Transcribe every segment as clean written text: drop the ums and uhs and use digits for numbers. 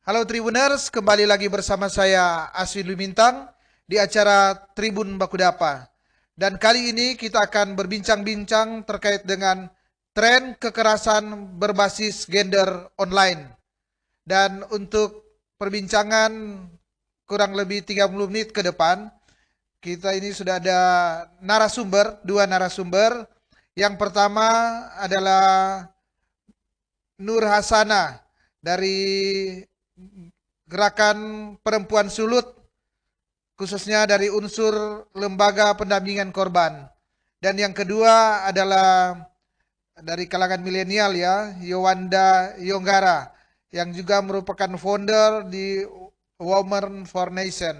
Halo Tribuners, kembali lagi bersama saya Aswin Lumintang di acara Tribun Bakudapa. Dan kali ini kita akan berbincang-bincang terkait dengan tren kekerasan berbasis gender online. Dan untuk perbincangan kurang lebih 30 menit ke depan, kita ini sudah ada dua narasumber. Yang pertama adalah Nur Hasana dari Gerakan Perempuan Sulut, khususnya dari unsur Lembaga Pendampingan Korban. Dan yang kedua adalah dari kalangan milenial ya, Yowanda Yonggara, yang juga merupakan founder di Women for Nation.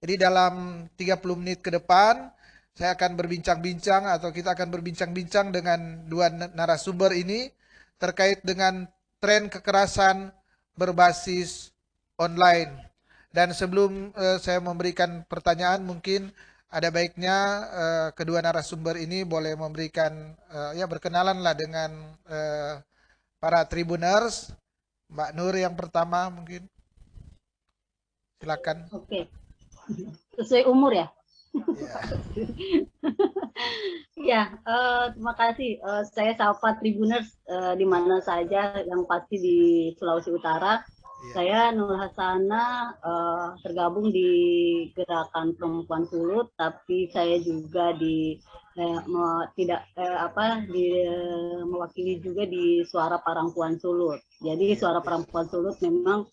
Jadi dalam 30 menit ke depan, saya akan berbincang-bincang atau kita akan berbincang-bincang dengan dua narasumber ini terkait dengan tren kekerasan berbasis online. Dan sebelum saya memberikan pertanyaan, mungkin ada baiknya kedua narasumber ini boleh memberikan ya berkenalan lah dengan para tribuners. Mbak Nur yang pertama mungkin, silakan. Oke, sesuai umur ya. Ya, Ya, terima kasih. Saya sapa Tribuners di mana saja, yang pasti di Sulawesi Utara. iya, Saya Nur Hasana, tergabung di Gerakan Perempuan Sulut, tapi saya juga tidak mewakili juga di Suara Perempuan Sulut. Jadi iya, Suara iya, Perempuan Sulut memang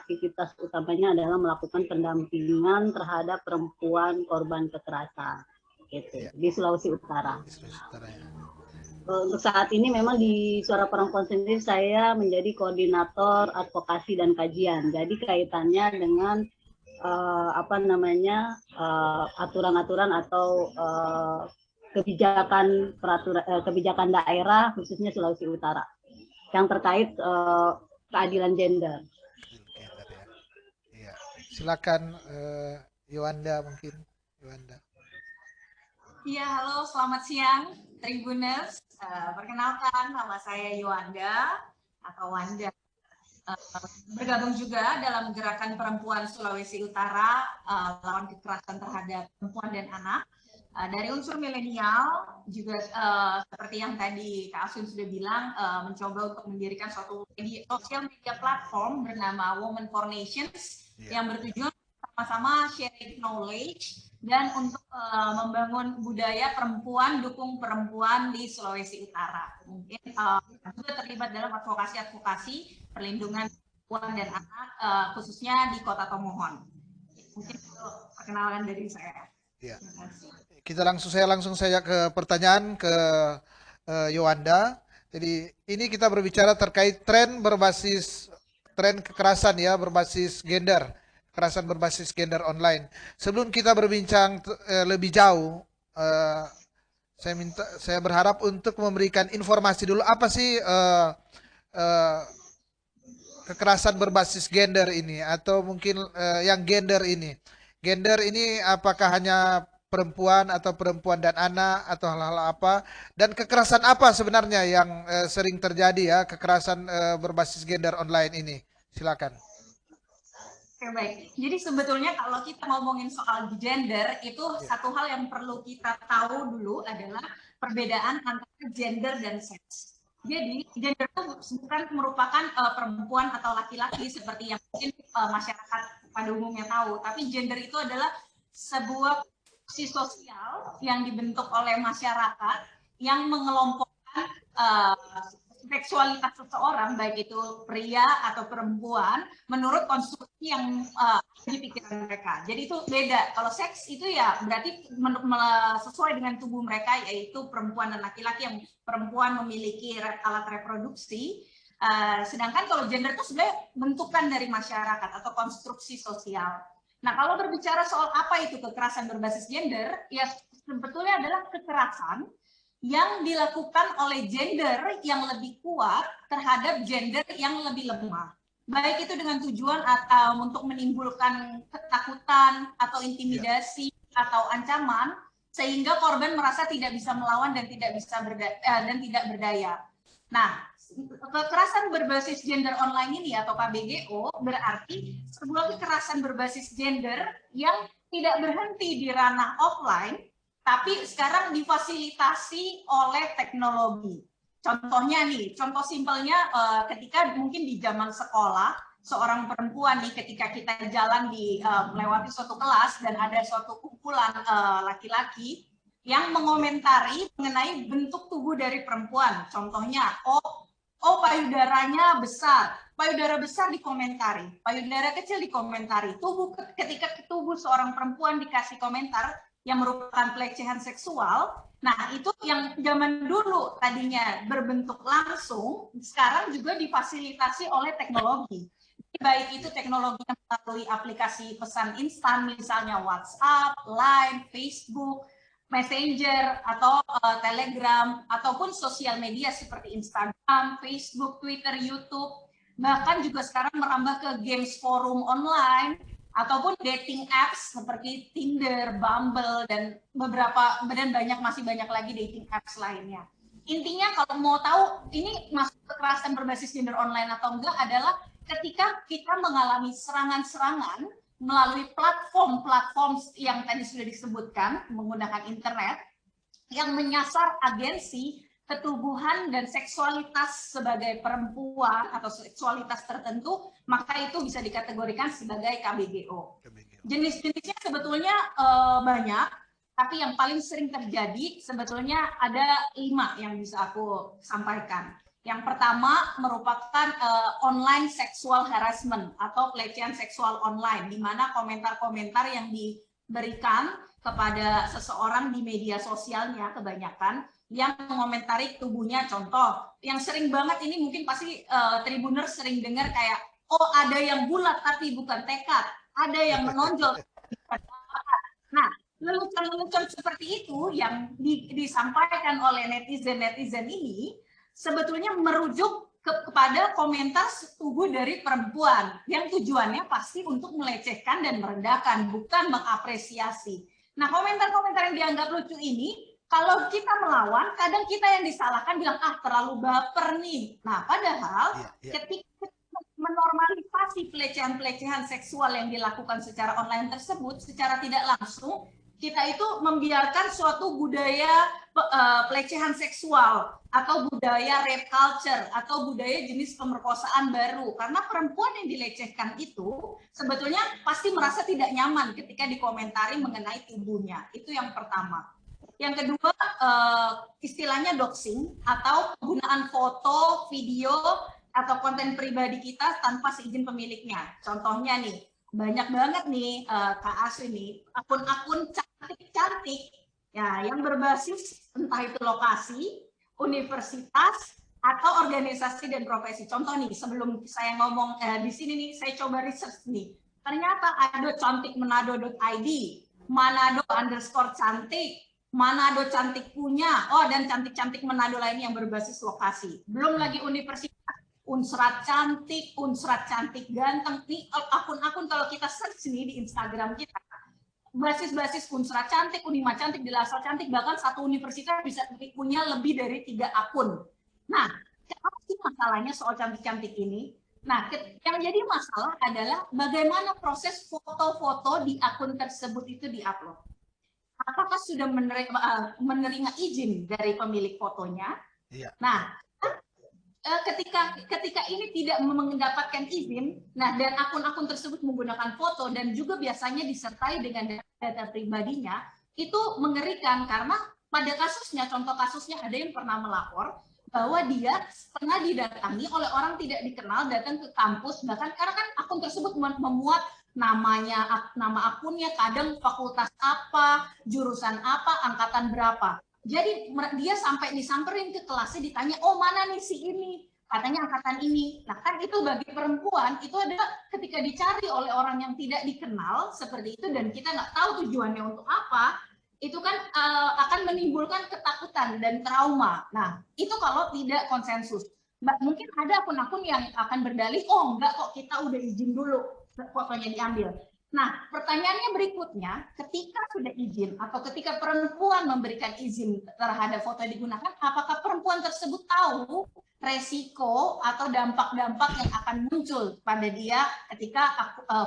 aktivitas utamanya adalah melakukan pendampingan terhadap perempuan korban kekerasan gitu iya, di Sulawesi Utara. di Sulawesi Utara ya. Untuk saat ini memang di Suara Perempuan sendiri saya menjadi koordinator advokasi dan kajian. Jadi kaitannya dengan aturan-aturan atau kebijakan daerah khususnya Sulawesi Utara yang terkait keadilan gender. Gender ya. Iya. Silakan Yowanda mungkin. Yowanda. Iya, halo, selamat siang, Tribuners. Perkenalkan, nama saya Yowanda atau Wanda. Bergabung juga dalam Gerakan Perempuan Sulawesi Utara lawan kekerasan terhadap perempuan dan anak. Dari unsur milenial juga seperti yang tadi Kak Asun sudah bilang, mencoba untuk mendirikan suatu sosial media platform bernama Women for Nations yang bertujuan sama-sama sharing knowledge dan untuk membangun budaya perempuan, dukung perempuan di Sulawesi Utara. Mungkin juga terlibat dalam advokasi perlindungan perempuan dan anak, khususnya di Kota Tomohon. Mungkin itu perkenalan dari saya. Ya. Terima kasih. Saya langsung saja ke pertanyaan ke Yowanda. Jadi ini kita berbicara terkait tren kekerasan ya berbasis gender, kekerasan berbasis gender online. Sebelum kita berbincang lebih jauh, eh, saya berharap untuk memberikan informasi dulu apa sih eh, kekerasan berbasis gender ini atau mungkin yang gender ini. Gender ini apakah hanya perempuan atau perempuan dan anak atau hal-hal apa dan kekerasan apa sebenarnya yang sering terjadi ya kekerasan berbasis gender online ini. Silakan. Oke, baik. Jadi sebetulnya kalau kita ngomongin soal gender, itu Ya, satu hal yang perlu kita tahu dulu adalah perbedaan antara gender dan seks. Jadi gender itu bukan merupakan perempuan atau laki-laki seperti yang mungkin masyarakat pada umumnya tahu, tapi gender itu adalah sebuah fungsi sosial yang dibentuk oleh masyarakat yang mengelompokkan seksualitas seseorang, baik itu pria atau perempuan, menurut konstruksi yang di pikiran mereka. Jadi itu beda. Kalau seks itu ya berarti sesuai dengan tubuh mereka, yaitu perempuan dan laki-laki, yang perempuan memiliki alat reproduksi. Sedangkan kalau gender itu sebenarnya bentukan dari masyarakat atau konstruksi sosial. Nah, kalau berbicara soal apa itu kekerasan berbasis gender, ya sebetulnya adalah kekerasan yang dilakukan oleh gender yang lebih kuat terhadap gender yang lebih lemah. Baik itu dengan tujuan untuk menimbulkan ketakutan atau ya, intimidasi atau ancaman, sehingga korban merasa tidak bisa melawan dan tidak berdaya. Nah, kekerasan berbasis gender online ini atau KBGO berarti sebuah kekerasan berbasis gender yang tidak berhenti di ranah offline, tapi sekarang difasilitasi oleh teknologi. Contohnya nih, contoh simpelnya ketika mungkin di zaman sekolah, seorang perempuan nih ketika kita jalan di melewati suatu kelas dan ada suatu kumpulan laki-laki yang mengomentari mengenai bentuk tubuh dari perempuan. Contohnya, oh payudaranya besar, payudara besar dikomentari, payudara kecil dikomentari. Ketika tubuh seorang perempuan dikasih komentar yang merupakan pelecehan seksual, nah itu yang zaman dulu tadinya berbentuk langsung, sekarang juga difasilitasi oleh teknologi. Baik itu teknologinya melalui aplikasi pesan instan, misalnya WhatsApp, Line, Facebook, Messenger, atau Telegram, ataupun sosial media seperti Instagram, Facebook, Twitter, YouTube, bahkan juga sekarang merambah ke games forum online, ataupun dating apps seperti Tinder, Bumble, dan masih banyak lagi dating apps lainnya. Intinya kalau mau tahu ini masuk kekerasan berbasis gender online atau enggak adalah ketika kita mengalami serangan-serangan melalui platform-platform yang tadi sudah disebutkan menggunakan internet yang menyasar agensi, ketubuhan, dan seksualitas sebagai perempuan atau seksualitas tertentu, maka itu bisa dikategorikan sebagai KBGO. Jenis-jenisnya sebetulnya banyak, tapi yang paling sering terjadi sebetulnya ada 5 yang bisa aku sampaikan. Yang pertama merupakan online sexual harassment atau pelecehan seksual online, di mana komentar-komentar yang diberikan kepada seseorang di media sosialnya kebanyakan yang mengomentari tubuhnya. Contoh yang sering banget ini mungkin pasti Tribuners sering dengar kayak, oh ada yang bulat tapi bukan tekad, ada yang menonjol. Nah, lelucon-lelucon seperti itu yang disampaikan oleh netizen-netizen ini sebetulnya merujuk kepada komentar tubuh dari perempuan yang tujuannya pasti untuk melecehkan dan merendahkan, bukan mengapresiasi. Nah, komentar-komentar yang dianggap lucu ini, kalau kita melawan, kadang kita yang disalahkan bilang, terlalu baper nih. Nah, padahal ketika menormalisasi pelecehan-pelecehan seksual yang dilakukan secara online tersebut, secara tidak langsung, kita itu membiarkan suatu budaya pelecehan seksual atau budaya rape culture atau budaya jenis pemerkosaan baru, karena perempuan yang dilecehkan itu sebetulnya pasti merasa tidak nyaman ketika dikomentari mengenai tubuhnya. Itu yang pertama. Yang kedua, istilahnya doxing atau penggunaan foto, video, atau konten pribadi kita tanpa seizin pemiliknya. Contohnya nih, banyak banget nih Kak Asu ini akun-akun cantik-cantik ya yang berbasis entah itu lokasi, universitas, atau organisasi dan profesi. Contoh nih, sebelum saya ngomong di sini nih, saya coba research nih. Ternyata ada cantikmanado.id, Manado_cantik, Manado cantik punya, dan cantik-cantik Manado lain yang berbasis lokasi. Belum lagi universitas, Unsrat cantik ganteng. Nih akun-akun kalau kita search nih di Instagram kita, basis-basis Unsrat cantik, Unima cantik, Dilasal cantik, bahkan satu universitas bisa punya lebih dari 3 akun. Nah, apa sih masalahnya soal cantik-cantik ini? Nah, yang jadi masalah adalah bagaimana proses foto-foto di akun tersebut itu diupload. Apakah sudah menerima izin dari pemilik fotonya? Iya. Nah, ketika ini tidak mendapatkan izin, nah dan akun-akun tersebut menggunakan foto dan juga biasanya disertai dengan data pribadinya, itu mengerikan karena pada kasusnya, contoh kasusnya ada yang pernah melapor bahwa dia pernah didatangi oleh orang tidak dikenal datang ke kampus, bahkan karena kan akun tersebut memuat namanya, nama akunnya, kadang fakultas apa, jurusan apa, angkatan berapa. Jadi dia sampai disamperin ke kelasnya, ditanya, oh mana nih si ini, katanya angkatan ini. Nah kan itu bagi perempuan itu adalah ketika dicari oleh orang yang tidak dikenal seperti itu dan kita nggak tahu tujuannya untuk apa, itu kan akan menimbulkan ketakutan dan trauma. Nah itu kalau tidak konsensus. Mungkin ada akun-akun yang akan berdalih, oh enggak kok, kita udah izin dulu fotonya diambil. Nah, pertanyaannya berikutnya, ketika sudah izin atau ketika perempuan memberikan izin terhadap foto yang digunakan, apakah perempuan tersebut tahu resiko atau dampak-dampak yang akan muncul pada dia ketika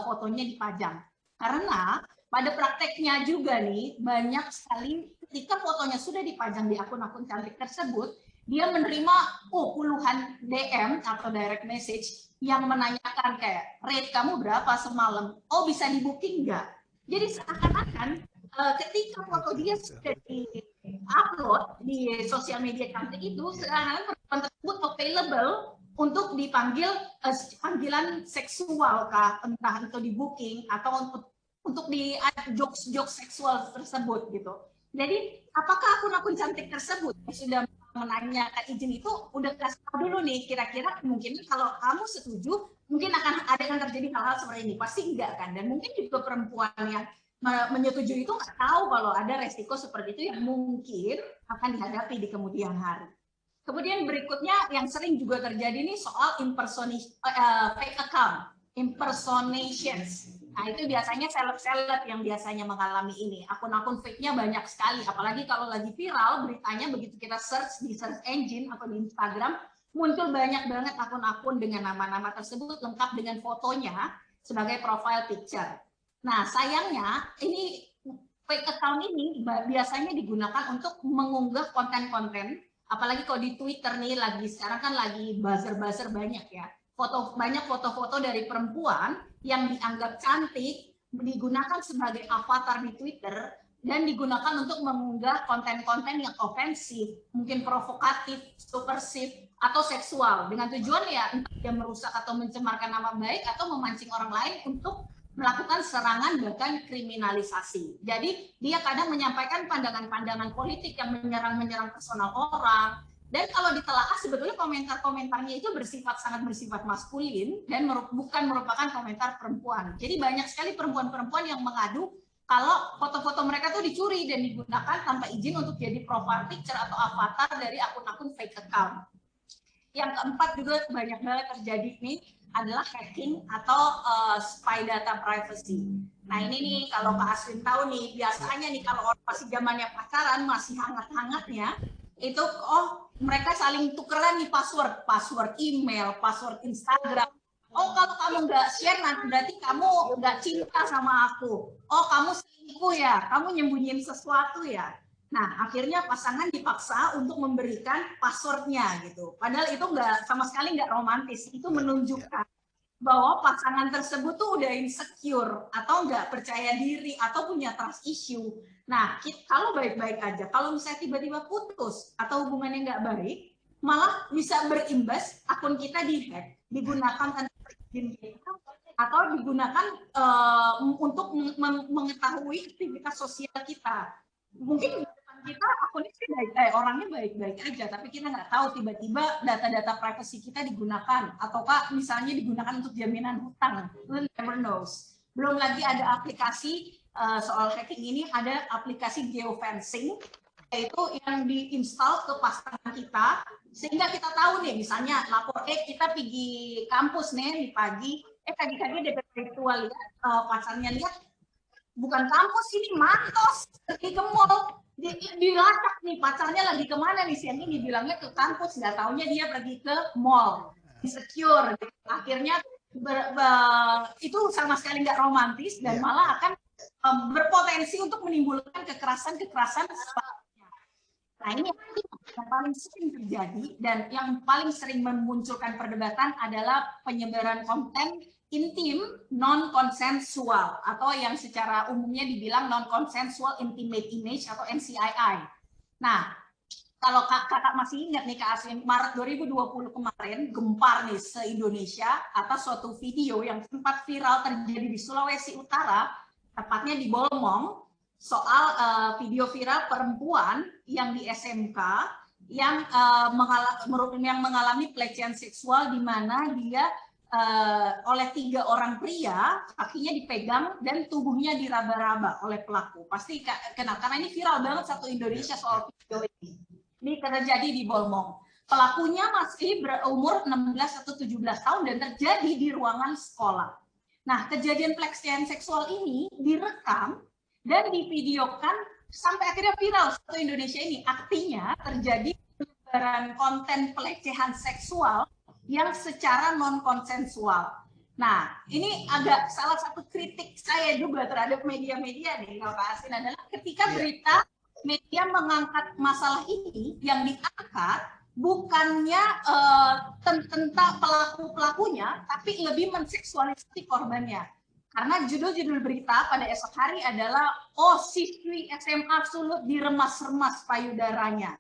fotonya dipajang. Karena pada prakteknya juga nih, banyak sekali ketika fotonya sudah dipajang di akun-akun cantik tersebut, dia menerima puluhan DM atau direct message yang menanyakan kayak, rate kamu berapa semalam? Oh, bisa di booking nggak? Jadi seakan-akan ketika foto dia sudah di-upload di sosial media cantik itu, seakan-akan perempuan tersebut available untuk dipanggil panggilan seksual kah, entah itu di booking atau untuk di jokes seksual tersebut gitu. Jadi apakah akun-akun cantik tersebut yang sudah menanyakan izin itu udah kasih tahu dulu nih, kira-kira mungkin kalau kamu setuju mungkin akan ada yang terjadi hal-hal seperti ini? Pasti enggak kan? Dan mungkin juga perempuan yang menyetujui itu nggak tahu kalau ada resiko seperti itu yang mungkin akan dihadapi di kemudian hari. Kemudian berikutnya yang sering juga terjadi nih soal fake account, impersonations. Nah, itu biasanya seleb-seleb yang biasanya mengalami ini. Akun-akun fake-nya banyak sekali, apalagi kalau lagi viral beritanya, begitu kita search di search engine atau di Instagram, muncul banyak banget akun-akun dengan nama-nama tersebut lengkap dengan fotonya sebagai profile picture. Nah, sayangnya ini fake account ini biasanya digunakan untuk mengunggah konten-konten, apalagi kalau di Twitter nih sekarang kan lagi buzzer-buzzer banyak ya. Banyak foto-foto dari perempuan yang dianggap cantik digunakan sebagai avatar di Twitter dan digunakan untuk mengunggah konten-konten yang ofensif, mungkin provokatif, subversif, atau seksual dengan tujuan ya entah dia merusak atau mencemarkan nama baik atau memancing orang lain untuk melakukan serangan bahkan kriminalisasi. Jadi dia kadang menyampaikan pandangan-pandangan politik yang menyerang personal orang. Dan kalau ditelaah sebetulnya komentar-komentarnya itu sangat bersifat maskulin dan bukan merupakan komentar perempuan. Jadi banyak sekali perempuan-perempuan yang mengadu kalau foto-foto mereka tuh dicuri dan digunakan tanpa izin untuk jadi profile picture atau avatar dari akun-akun fake account. Yang keempat juga banyak banget terjadi nih adalah hacking atau spy data privacy. Nah ini nih kalau Kak Aswin tahu nih, biasanya nih kalau orang masih zamannya pacaran, masih hangat-hangatnya, itu mereka saling tukeran nih password email, password Instagram. Oh kalau kamu nggak share nanti berarti kamu nggak cinta sama aku. Oh kamu selingkuh ya, kamu nyembunyiin sesuatu ya. Nah akhirnya pasangan dipaksa untuk memberikan passwordnya gitu. Padahal itu sama sekali nggak romantis. Itu menunjukkan bahwa pasangan tersebut tuh udah insecure atau nggak percaya diri atau punya trust issue. Nah, kalau baik-baik aja, kalau misalnya tiba-tiba putus atau hubungannya nggak baik, malah bisa berimbas akun kita dihack, digunakan tanpa izin kita, atau digunakan untuk mengetahui aktivitas sosial kita. Mungkin kita akunnya sih orangnya baik-baik aja, tapi kita nggak tahu tiba-tiba data-data privacy kita digunakan, ataukah misalnya digunakan untuk jaminan hutang, we never knows. Belum lagi ada aplikasi soal hacking ini, ada aplikasi geofencing, yaitu yang diinstal ke pasangan kita, sehingga kita tahu nih, misalnya lapor, kita pergi kampus nih di pagi, pagi-pagi ada virtual lihat, pacarnya lihat, bukan kampus ini, Mantos, pergi ke mall, dilacak nih, pacarnya lagi kemana nih, siang ini bilangnya ke kampus, nggak taunya dia pergi ke mall, insecure, akhirnya itu sama sekali nggak romantis dan malah akan berpotensi untuk menimbulkan kekerasan-kekerasan. Nah ini yang paling sering terjadi dan yang paling sering memunculkan perdebatan adalah penyebaran konten intim non-konsensual atau yang secara umumnya dibilang non-consensual intimate image atau NCII. Nah, kalau kakak masih ingat nih Kak Aswin, Maret 2020 kemarin gempar nih se-Indonesia atas suatu video yang sempat viral terjadi di Sulawesi Utara, tepatnya di Bolmong, soal video viral perempuan yang di SMK yang mengalami pelecehan seksual di mana dia oleh 3 orang pria, kakinya dipegang dan tubuhnya diraba-raba oleh pelaku. Pasti kenal, karena ini viral banget satu Indonesia soal video ini. Ini terjadi di Bolmong. Pelakunya masih berumur 16 atau 17 tahun dan terjadi di ruangan sekolah. Nah, kejadian pelecehan seksual ini direkam dan divideokan sampai akhirnya viral satu Indonesia ini. Artinya terjadi penyebaran konten pelecehan seksual yang secara non konsensual. Nah, ini agak salah satu kritik saya juga terhadap media-media nih, Kak Asin, adalah ketika berita media mengangkat masalah ini, yang diangkat bukannya tentang pelaku-pelakunya, tapi lebih menseksualisasi korbannya. Karena judul-judul berita pada esok hari adalah, oh siswi SMA Sulut diremas-remas payudaranya,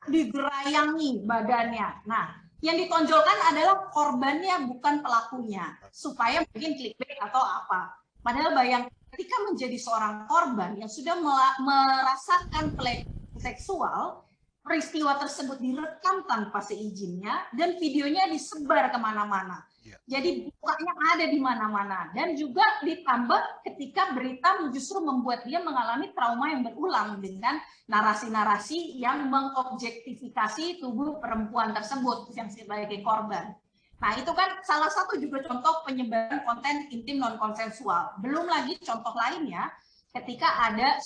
digerayangi badannya. Nah, yang ditonjolkan adalah korbannya, bukan pelakunya, supaya mungkin clickbait atau apa. Padahal bayang ketika menjadi seorang korban yang sudah merasakan pelecehan seksual, peristiwa tersebut direkam tanpa seizinnya dan videonya disebar kemana-mana. Jadi bukanya ada di mana-mana, dan juga ditambah ketika berita justru membuat dia mengalami trauma yang berulang dengan narasi-narasi yang mengobjektifikasi tubuh perempuan tersebut yang sebagai korban. Nah, itu kan salah satu juga contoh penyebaran konten intim non konsensual. Belum lagi contoh lainnya ketika ada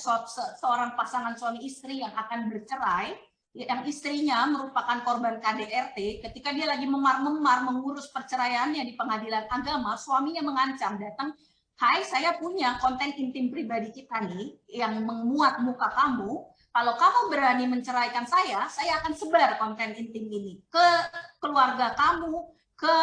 seorang pasangan suami istri yang akan bercerai, yang istrinya merupakan korban KDRT, ketika dia lagi memar-memar mengurus perceraiannya di pengadilan agama, suaminya mengancam, datang, hai, saya punya konten intim pribadi kita nih yang memuat muka kamu, kalau kamu berani menceraikan saya akan sebar konten intim ini ke keluarga kamu, ke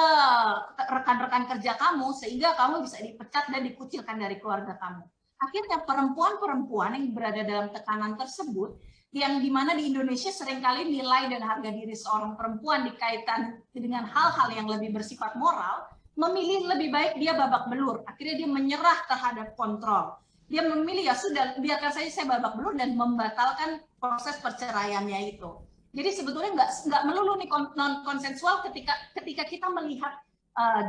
rekan-rekan kerja kamu, sehingga kamu bisa dipecat dan dikucilkan dari keluarga kamu. Akhirnya perempuan-perempuan yang berada dalam tekanan tersebut, yang dimana di Indonesia seringkali nilai dan harga diri seorang perempuan dikaitkan dengan hal-hal yang lebih bersifat moral, memilih lebih baik dia babak belur. Akhirnya dia menyerah terhadap kontrol. Dia memilih, ya sudah, biarkan saja saya babak belur dan membatalkan proses perceraiannya itu. Jadi sebetulnya nggak melulu nih non konsensual ketika kita melihat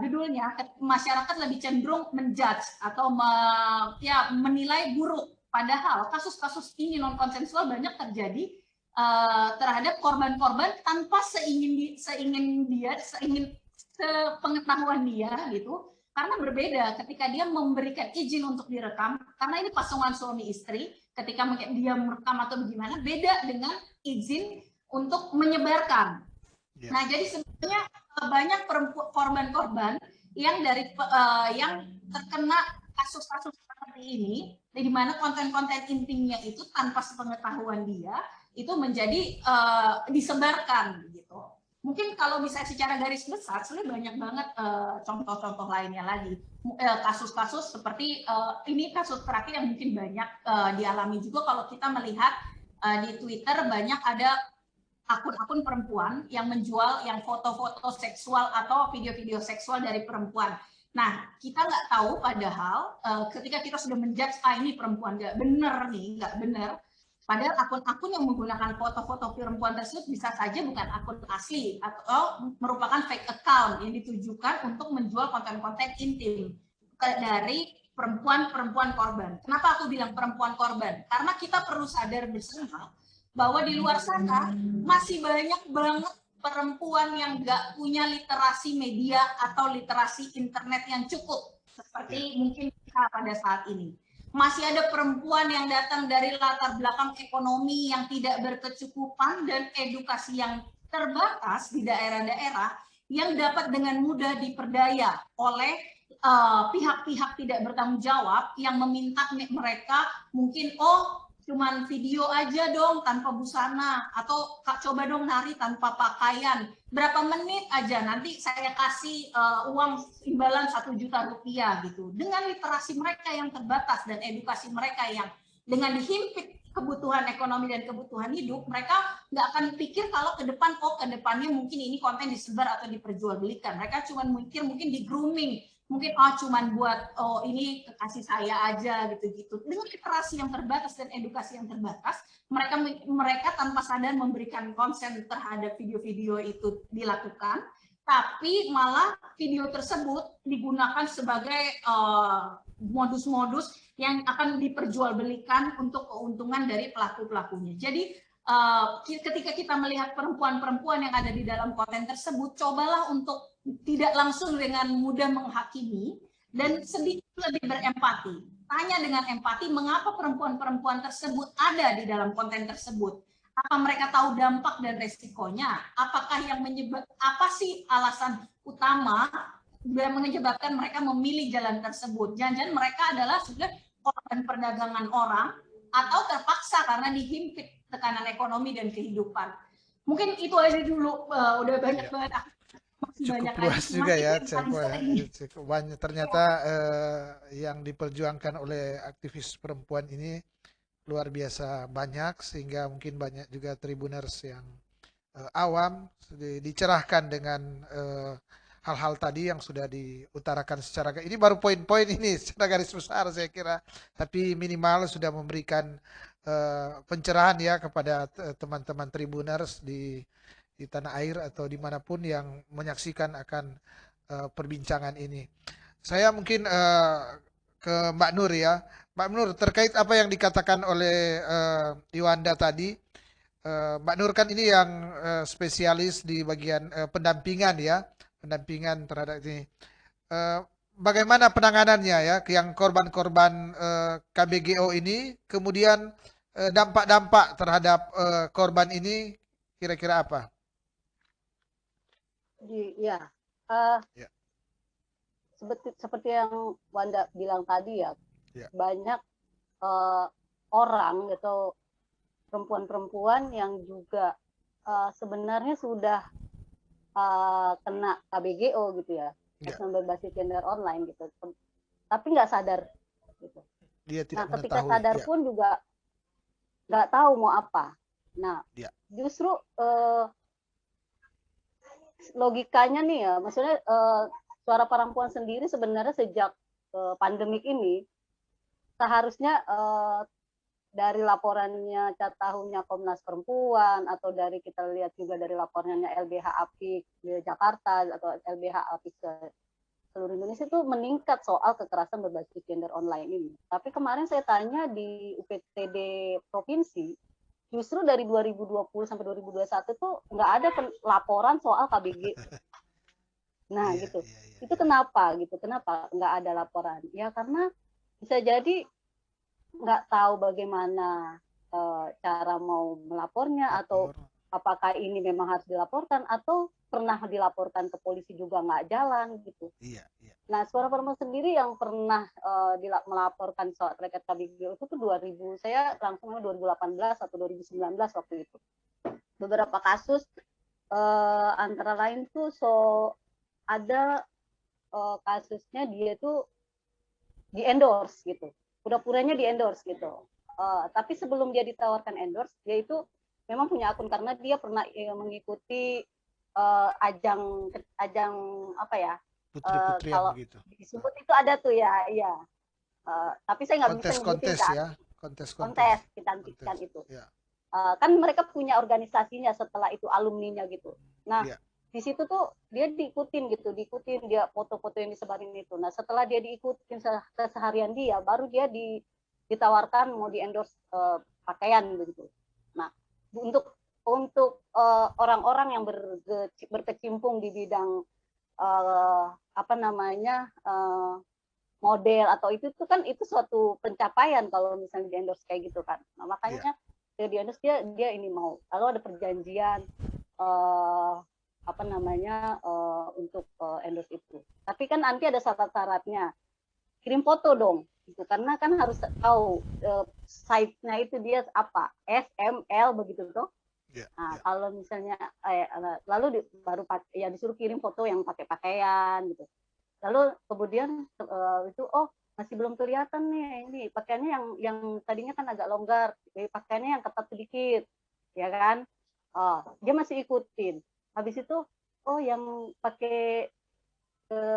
judulnya, masyarakat lebih cenderung menjudge atau menilai buruk. Padahal kasus-kasus ini non konsensual banyak terjadi terhadap korban-korban tanpa seingin sepengetahuan dia gitu. Karena berbeda ketika dia memberikan izin untuk direkam, karena ini pasangan suami istri, ketika dia merekam atau bagaimana, beda dengan izin untuk menyebarkan. Nah, jadi sebenarnya banyak korban-korban yang yang terkena kasus-kasus seperti ini, di mana konten-konten intimnya itu tanpa sepengetahuan dia itu menjadi disebarkan gitu. Mungkin kalau bisa secara garis besar, sebenarnya banyak banget contoh-contoh lainnya lagi. Kasus-kasus seperti ini, kasus terakhir yang mungkin banyak dialami juga kalau kita melihat di Twitter, banyak ada akun-akun perempuan yang menjual yang foto-foto seksual atau video-video seksual dari perempuan. Nah, kita nggak tahu padahal ketika kita sudah menjudge, ini perempuan nggak bener nih, nggak bener. Padahal akun-akun yang menggunakan foto-foto perempuan tersebut bisa saja bukan akun asli atau merupakan fake account yang ditujukan untuk menjual konten-konten intim dari perempuan-perempuan korban. Kenapa aku bilang perempuan korban? Karena kita perlu sadar bersama bahwa di luar sana masih banyak banget perempuan yang nggak punya literasi media atau literasi internet yang cukup seperti mungkin kita pada saat ini. Masih ada perempuan yang datang dari latar belakang ekonomi yang tidak berkecukupan dan edukasi yang terbatas di daerah-daerah yang dapat dengan mudah diperdaya oleh pihak-pihak tidak bertanggung jawab yang meminta mereka mungkin, oh cuman video aja dong tanpa busana, atau coba dong nari tanpa pakaian, berapa menit aja nanti saya kasih uang imbalan 1 juta rupiah gitu. Dengan literasi mereka yang terbatas dan edukasi mereka yang dengan dihimpit kebutuhan ekonomi dan kebutuhan hidup, mereka nggak akan pikir kalau ke depan, oh ke depannya mungkin ini konten disebar atau diperjualbelikan. Mereka cuma mikir mungkin di grooming, mungkin cuman buat ini kekasih saya aja gitu-gitu. Dengan literasi yang terbatas dan edukasi yang terbatas, mereka tanpa sadar memberikan konsen terhadap video-video itu dilakukan, tapi malah video tersebut digunakan sebagai modus-modus yang akan diperjualbelikan untuk keuntungan dari pelaku-pelakunya. Jadi ketika kita melihat perempuan-perempuan yang ada di dalam konten tersebut, cobalah untuk tidak langsung dengan mudah menghakimi dan sedikit lebih berempati. Tanya dengan empati mengapa perempuan-perempuan tersebut ada di dalam konten tersebut. apa mereka tahu dampak dan resikonya? Apakah yang apa sih alasan utama yang menyebabkan mereka memilih jalan tersebut? Jangan-jangan mereka adalah sudah korban perdagangan orang atau terpaksa karena dihimpit tekanan ekonomi dan kehidupan. Mungkin itu aja dulu, udah banyak banget. Cukup luas juga ya, cukup banyak ternyata yang diperjuangkan oleh aktivis perempuan ini luar biasa banyak, sehingga mungkin banyak juga tribuners yang awam dicerahkan dengan hal-hal tadi yang sudah diutarakan secara, ini baru poin-poin ini secara garis besar saya kira, tapi minimal sudah memberikan pencerahan ya kepada teman-teman tribuners di tanah air atau dimanapun yang menyaksikan akan perbincangan ini. Saya mungkin ke Mbak Nur ya. Mbak Nur, terkait apa yang dikatakan oleh Iwanda tadi, Mbak Nur kan ini yang spesialis di bagian pendampingan ya, pendampingan terhadap ini. Bagaimana penanganannya ya, yang korban-korban KBGO ini, kemudian dampak-dampak terhadap korban ini kira-kira apa? Ya, Ya. seperti yang Wanda bilang tadi ya, banyak orang atau perempuan-perempuan yang juga sebenarnya sudah kena KBGO gitu ya, berbasis gender online gitu, tapi nggak sadar gitu. Dia tidak ketika mengetahui, sadar pun juga nggak tahu mau apa. Nah, justru logikanya nih ya, maksudnya suara perempuan sendiri sebenarnya sejak pandemik ini seharusnya dari laporannya tahunnya Komnas Perempuan atau dari kita lihat juga dari laporannya LBH Apik di Jakarta atau LBH Apik ke seluruh Indonesia itu meningkat soal kekerasan berbasis gender online ini. Tapi kemarin saya tanya di UPTD provinsi, justru dari 2020 sampai 2021 tuh nggak ada laporan soal KBG. Nah gitu. Itu kenapa gitu? Kenapa nggak ada laporan? Ya karena bisa jadi nggak tahu bagaimana cara mau melapornya, atau apakah ini memang harus dilaporkan atau pernah dilaporkan ke polisi juga nggak jalan gitu. Nah, Suara Perempuan sendiri yang pernah melaporkan soal terkait KBGO itu tuh 2000, saya langsung 2018 atau 2019 waktu itu. Beberapa kasus antara lain tuh ada kasusnya dia tuh di endorse gitu, pura-puranya di endorse gitu. Tapi sebelum dia ditawarkan endorse, dia itu memang punya akun karena dia pernah mengikuti ajang apa ya, kalau gitu. disebut itu ada tuh ya, iya. Tapi saya nggak bisa nyebutin kan. Ya, kontes kecantikan itu. Ya. Kan mereka punya organisasinya setelah itu, alumninya gitu. Nah, di situ tuh dia diikutin dia foto-foto yang disebarin itu. Nah, setelah dia diikutin keseharian dia, baru dia ditawarkan mau di endorse pakaian begitu. Nah, untuk orang-orang yang berkecimpung di bidang apa namanya model atau itu kan itu suatu pencapaian kalau misalnya di endorse kayak gitu kan. Nah, makanya di endorse dia ini mau, lalu ada perjanjian apa namanya untuk endorse itu. Tapi kan nanti ada syarat-syaratnya, kirim foto dong gitu, karena kan harus tahu site-nya itu dia apa, SML begitu tuh. Nah, kalau misalnya lalu baru ya disuruh kirim foto yang pakai pakaian gitu. Lalu kemudian itu masih belum kelihatan nih, ini pakaiannya yang tadinya kan agak longgar, pakaiannya yang ketat sedikit, ya kan? Dia masih ikutin. Habis itu yang pakai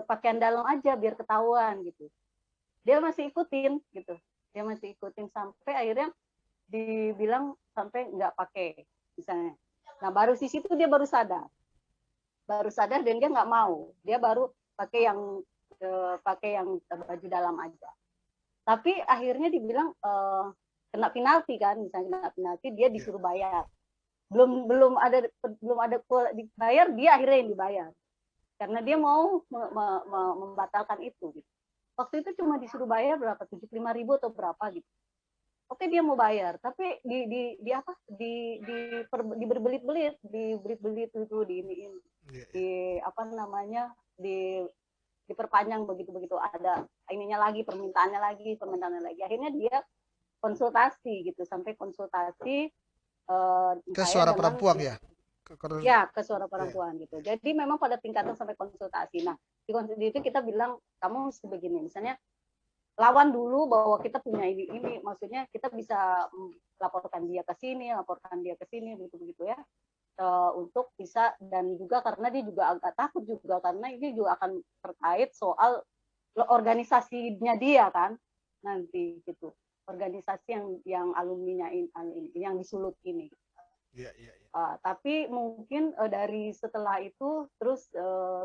pakaian dalam aja biar ketahuan gitu. Dia masih ikutin gitu. Dia masih ikutin sampai akhirnya dibilang sampai nggak pakai misalnya. Nah, baru di situ dia baru sadar dan dia nggak mau. Dia baru pakai yang baju dalam aja. Tapi akhirnya dibilang kena penalti kan, misalnya kena penalti, dia disuruh bayar. Belum ada dibayar, dia akhirnya yang dibayar. Karena dia mau membatalkan itu gitu. Waktu itu cuma disuruh bayar berapa? 75.000 atau berapa gitu. Oke, dia mau bayar, tapi di apa diberbelit-belit, diberi-belit itu di apa namanya diperpanjang begitu ada ininya lagi, permintaannya lagi, akhirnya dia konsultasi gitu, sampai konsultasi Ke saya suara dengan perempuan ya? ke suara perempuan gitu. Jadi memang pada tingkatan sampai konsultasi. Nah, di konsultasi itu kita bilang kamu mesti begini, misalnya lawan dulu bahwa kita punya ini, maksudnya kita bisa laporkan dia ke sini, begitu ya, untuk bisa, dan juga karena dia juga agak takut juga karena ini juga akan terkait soal organisasinya dia kan nanti gitu, organisasi yang alumninya ini, yang disulut ini. Tapi mungkin dari setelah itu terus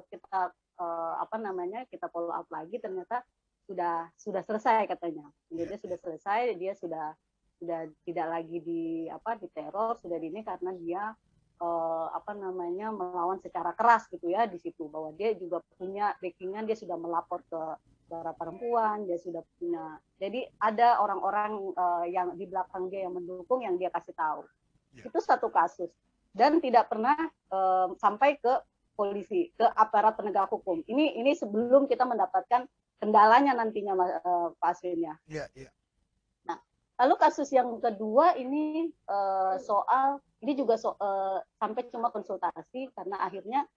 kita apa namanya kita follow up lagi, ternyata sudah selesai katanya. Dia sudah selesai, dia sudah tidak lagi diteror, sudah ini karena dia apa namanya melawan secara keras gitu ya di situ, bahwa dia juga punya backingan, dia sudah melapor ke para perempuan, dia sudah punya, jadi ada orang-orang yang di belakang dia yang mendukung, yang dia kasih tahu. Itu satu kasus, dan tidak pernah sampai ke polisi, ke aparat penegak hukum. Ini sebelum kita mendapatkan kendalanya nantinya, Pak Aswin ya. Nah, lalu kasus yang kedua ini soal ini juga sampai cuma konsultasi, karena akhirnya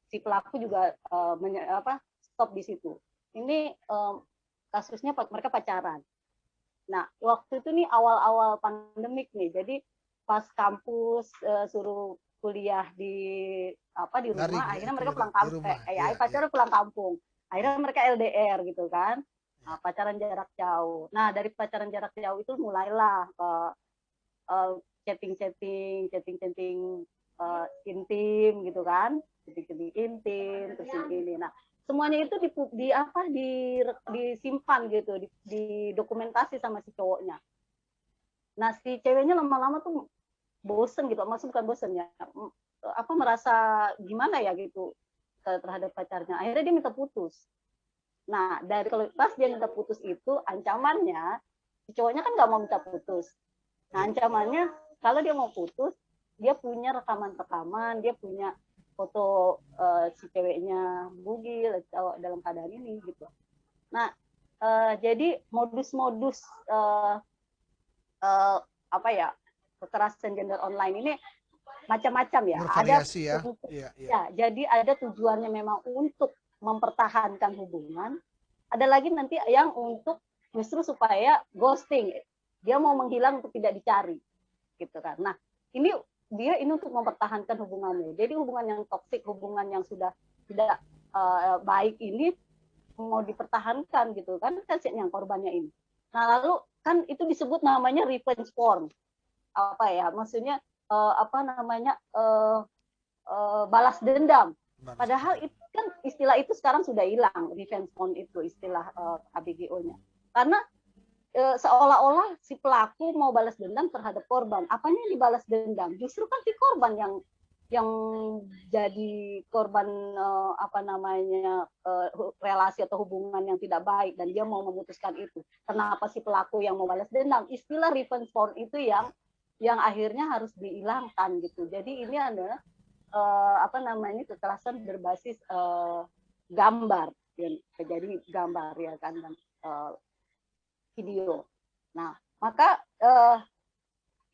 si pelaku juga stop di situ. Ini kasusnya mereka pacaran. Nah, waktu itu nih awal-awal pandemik nih, jadi pas kampus suruh kuliah di rumah, akhirnya mereka pulang kampung, pacarnya pulang kampung, akhirnya mereka LDR gitu kan, pacaran jarak jauh. Nah, dari pacaran jarak jauh itu mulailah chatting intim gitu kan, chatting intim terus ini. Nah, semuanya itu disimpan gitu, didokumentasi sama si cowoknya. Nah, si ceweknya lama-lama tuh bosen gitu, maksud bukan bosen ya, merasa gimana ya gitu terhadap pacarnya. Akhirnya dia minta putus. Nah, kalau pas dia minta putus itu ancamannya, si cowoknya kan nggak mau minta putus. Nah, ancamannya kalau dia mau putus, dia punya rekaman-rekaman, dia punya foto si ceweknya bugil dalam keadaan ini gitu. Nah, jadi modus-modus kekerasan gender online ini macam-macam ya. Bervariasi ya. Ya, jadi ada tujuannya memang untuk mempertahankan hubungan, ada lagi nanti yang untuk justru supaya ghosting, dia mau menghilang untuk tidak dicari gitu kan. Nah, ini untuk mempertahankan hubungannya. Jadi hubungan yang toksik, hubungan yang sudah tidak baik ini mau dipertahankan gitu kan, yang korbannya ini. Nah, lalu kan itu disebut namanya revenge porn. Maksudnya balas dendam. Padahal itu kan istilah itu sekarang sudah hilang, revenge porn itu istilah KBGO-nya. Karena seolah-olah si pelaku mau balas dendam terhadap korban. Apanya yang dibalas dendam? Justru kan si korban yang jadi korban relasi atau hubungan yang tidak baik, dan dia mau memutuskan itu. Kenapa si pelaku yang mau balas dendam? Istilah revenge porn itu yang akhirnya harus dihilangkan gitu. Jadi ini adalah kekerasan berbasis gambar, jadi gambar ya kan, dan video. Nah, maka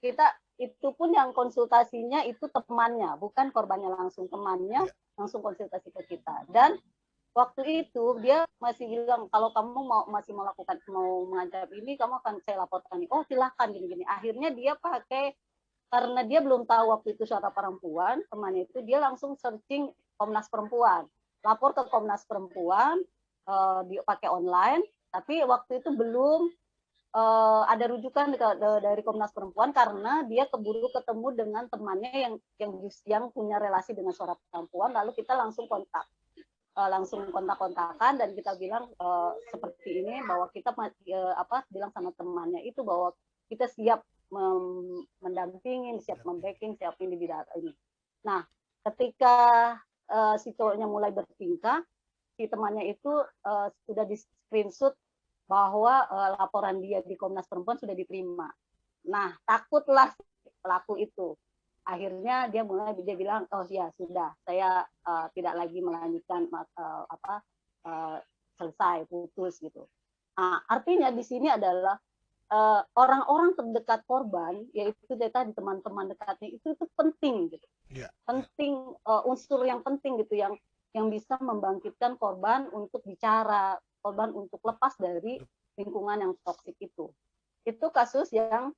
kita itu pun yang konsultasinya itu temannya, bukan korbannya langsung, temannya langsung konsultasi ke kita. Dan waktu itu dia masih bilang, kalau kamu masih mau mengancam ini, kamu akan saya laporkan. Oh, silahkan gini-gini. Akhirnya dia pakai, karena dia belum tahu waktu itu suara perempuan, temannya itu, dia langsung searching Komnas Perempuan, lapor ke Komnas Perempuan, dia pakai online. Tapi waktu itu belum ada rujukan dari Komnas Perempuan, karena dia keburu ketemu dengan temannya yang punya relasi dengan suara perempuan. Lalu kita langsung kontak-kontakan, dan kita bilang seperti ini, bahwa kita bilang sama temannya itu bahwa kita siap mendampingi, siap membacking, siap ini di data ini. Nah, ketika si cowoknya mulai bertingkah, si temannya itu sudah di screenshot bahwa laporan dia di Komnas Perempuan sudah diterima. Nah, takutlah pelaku itu. Akhirnya dia bilang, oh ya sudah, saya tidak lagi melanjutkan selesai, putus gitu. Nah, artinya di sini adalah orang-orang terdekat korban, yaitu tadi teman-teman dekatnya itu penting gitu. Penting, unsur yang penting gitu, yang bisa membangkitkan korban untuk bicara, korban untuk lepas dari lingkungan yang toksik itu. Itu kasus yang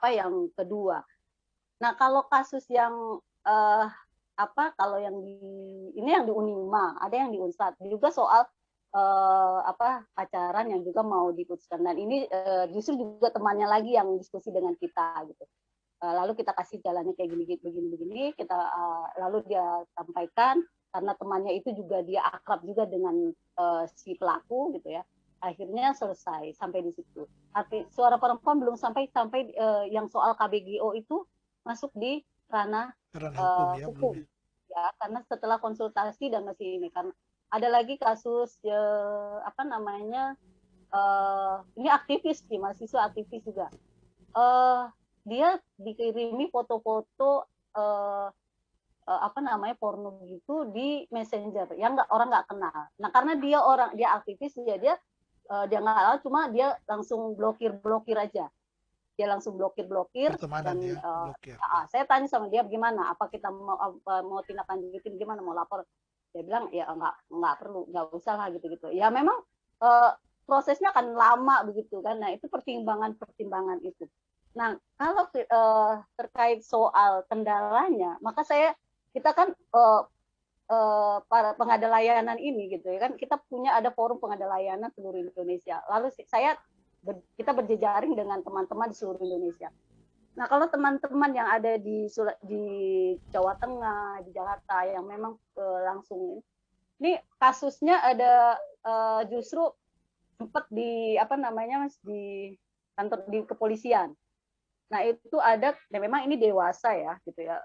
yang kedua. Nah, kalau kasus yang kalau yang ini yang di Unima, ada yang di Unsad juga soal pacaran yang juga mau diputuskan, dan ini justru juga temannya lagi yang diskusi dengan kita gitu. Lalu kita kasih jalannya kayak begini, kita lalu dia sampaikan, karena temannya itu juga dia akrab juga dengan si pelaku gitu ya. Akhirnya selesai sampai di situ. Arti suara perempuan belum sampai yang soal KBGO itu masuk di ranah hukum ya, karena setelah konsultasi dan masih ini, karena ada lagi kasus ini aktivis sih, mahasiswa aktivis juga. Dia dikirimi foto-foto porno gitu di Messenger yang orang nggak kenal. Nah, karena dia aktivis, dia nggak kenal, cuma dia langsung blokir aja. Dia langsung blokir dan saya tanya sama dia, gimana, apa kita mau tindak lanjutin, gimana, mau lapor? Dia bilang ya nggak perlu, nggak usah lah gitu. Ya memang prosesnya akan lama begitu kan. Nah, itu pertimbangan itu. Nah, kalau terkait soal kendalanya, maka kita kan para pengada layanan ini gitu ya kan, kita punya ada forum pengada layanan seluruh Indonesia. Lalu kita berjejaring dengan teman-teman di seluruh Indonesia. Nah, kalau teman-teman yang ada di Jawa Tengah, di Jakarta yang memang langsung ini kasusnya ada justru sempat di di kantor di kepolisian. Nah, itu ada, dan memang ini dewasa ya gitu ya.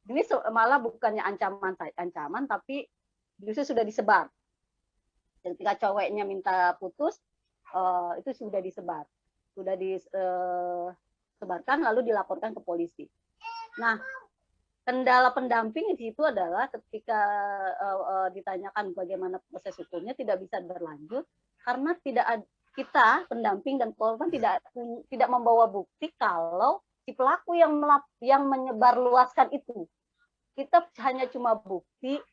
Ini malah bukannya ancaman, tapi justru sudah disebar. Ketika cowoknya minta putus, itu sudah disebarkan lalu dilaporkan ke polisi. Nah, kendala pendamping di situ adalah ketika ditanyakan bagaimana proses hukumnya, tidak bisa berlanjut karena kita pendamping dan korban tidak membawa bukti kalau si pelaku yang menyebarluaskan itu. Kita hanya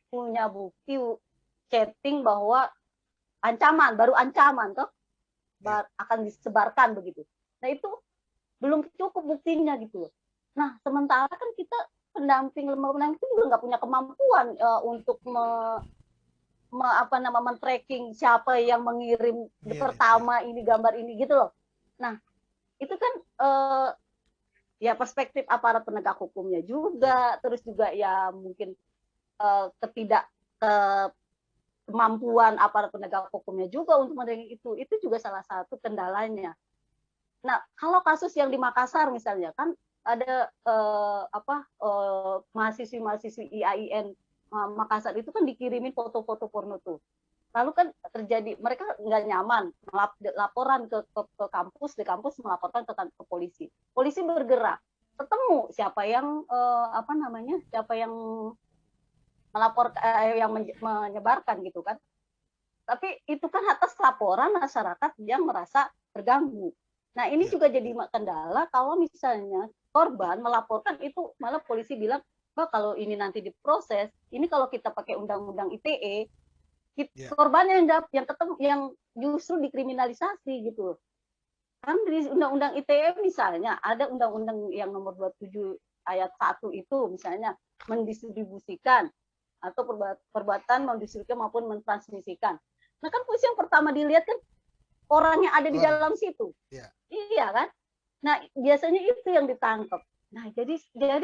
punya bukti chatting bahwa baru ancaman toh akan disebarkan begitu. Nah, itu belum cukup buktinya gitu. Nah, sementara kan kita pendamping itu juga nggak punya kemampuan untuk men-tracking siapa yang mengirim pertama ini gambar ini gitu loh. Nah, itu kan ya perspektif aparat penegak hukumnya juga, terus juga ya mungkin kemampuan aparat penegak hukumnya juga untuk menerima itu juga salah satu kendalanya. Nah, kalau kasus yang di Makassar misalnya kan ada mahasiswi IAIN Makassar itu kan dikirimin foto-foto porno tuh. Lalu kan terjadi, mereka nggak nyaman laporan ke kampus, di kampus melaporkan ke polisi. Polisi bergerak, ketemu siapa yang yang menyebarkan gitu kan. Tapi itu kan atas laporan masyarakat yang merasa terganggu. Nah, ini juga jadi kendala kalau misalnya korban melaporkan itu, malah polisi bilang, "Bah, kalau ini nanti diproses, ini kalau kita pakai undang-undang ITE, korbannya yang justru dikriminalisasi gitu." Kan di undang-undang ITE misalnya ada undang-undang yang nomor 27 ayat 1 itu misalnya mendistribusikan atau perbuatan mendistribusikan maupun mentransmisikan. Nah, kan polisi yang pertama dilihat kan orang yang ada di dalam situ. Iya kan? Nah, biasanya itu yang ditangkap. Nah, jadi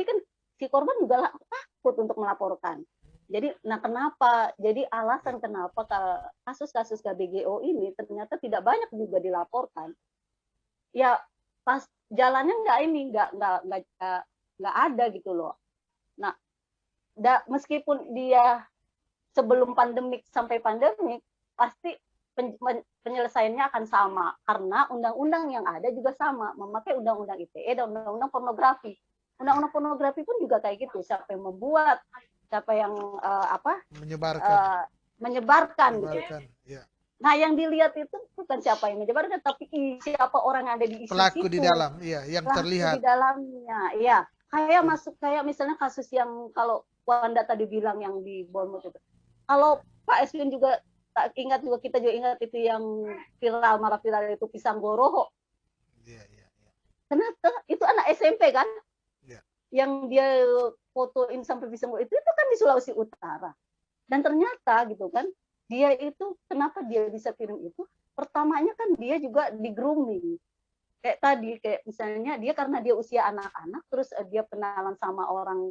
kan si korban juga takut untuk melaporkan. Jadi, nah kenapa? Jadi alasan kenapa kasus-kasus KBGO ini ternyata tidak banyak juga dilaporkan. Ya, pas jalannya nggak ada gitu loh. Nah, meskipun dia sebelum pandemik sampai pandemik, pasti penyelesaiannya akan sama karena undang-undang yang ada juga sama, memakai undang-undang ITE dan undang-undang pornografi. Undang-undang pornografi pun juga kayak gitu, siapa yang membuat, siapa yang menyebarkan gitu. Ya. Nah, yang dilihat itu bukan siapa yang menyebarkan, tapi siapa orang yang ada di isi pelaku situ. Di dalam, iya, yang pelaku terlihat di dalamnya, iya. Kayak misalnya kasus yang kalau Wanda tadi bilang yang di Bournemouth itu. Kalau Pak Eswin juga ingat juga, kita juga ingat itu yang marah viral itu pisang goroho. Iya. Kenapa? Itu anak SMP kan? Iya. Yang dia fotoin sampai pisang goroho itu kan di Sulawesi Utara. Dan ternyata gitu kan, dia itu kenapa dia bisa kirim itu? Pertamanya kan dia juga di grooming. Kayak tadi, kayak misalnya dia karena dia usia anak-anak, terus dia kenalan sama orang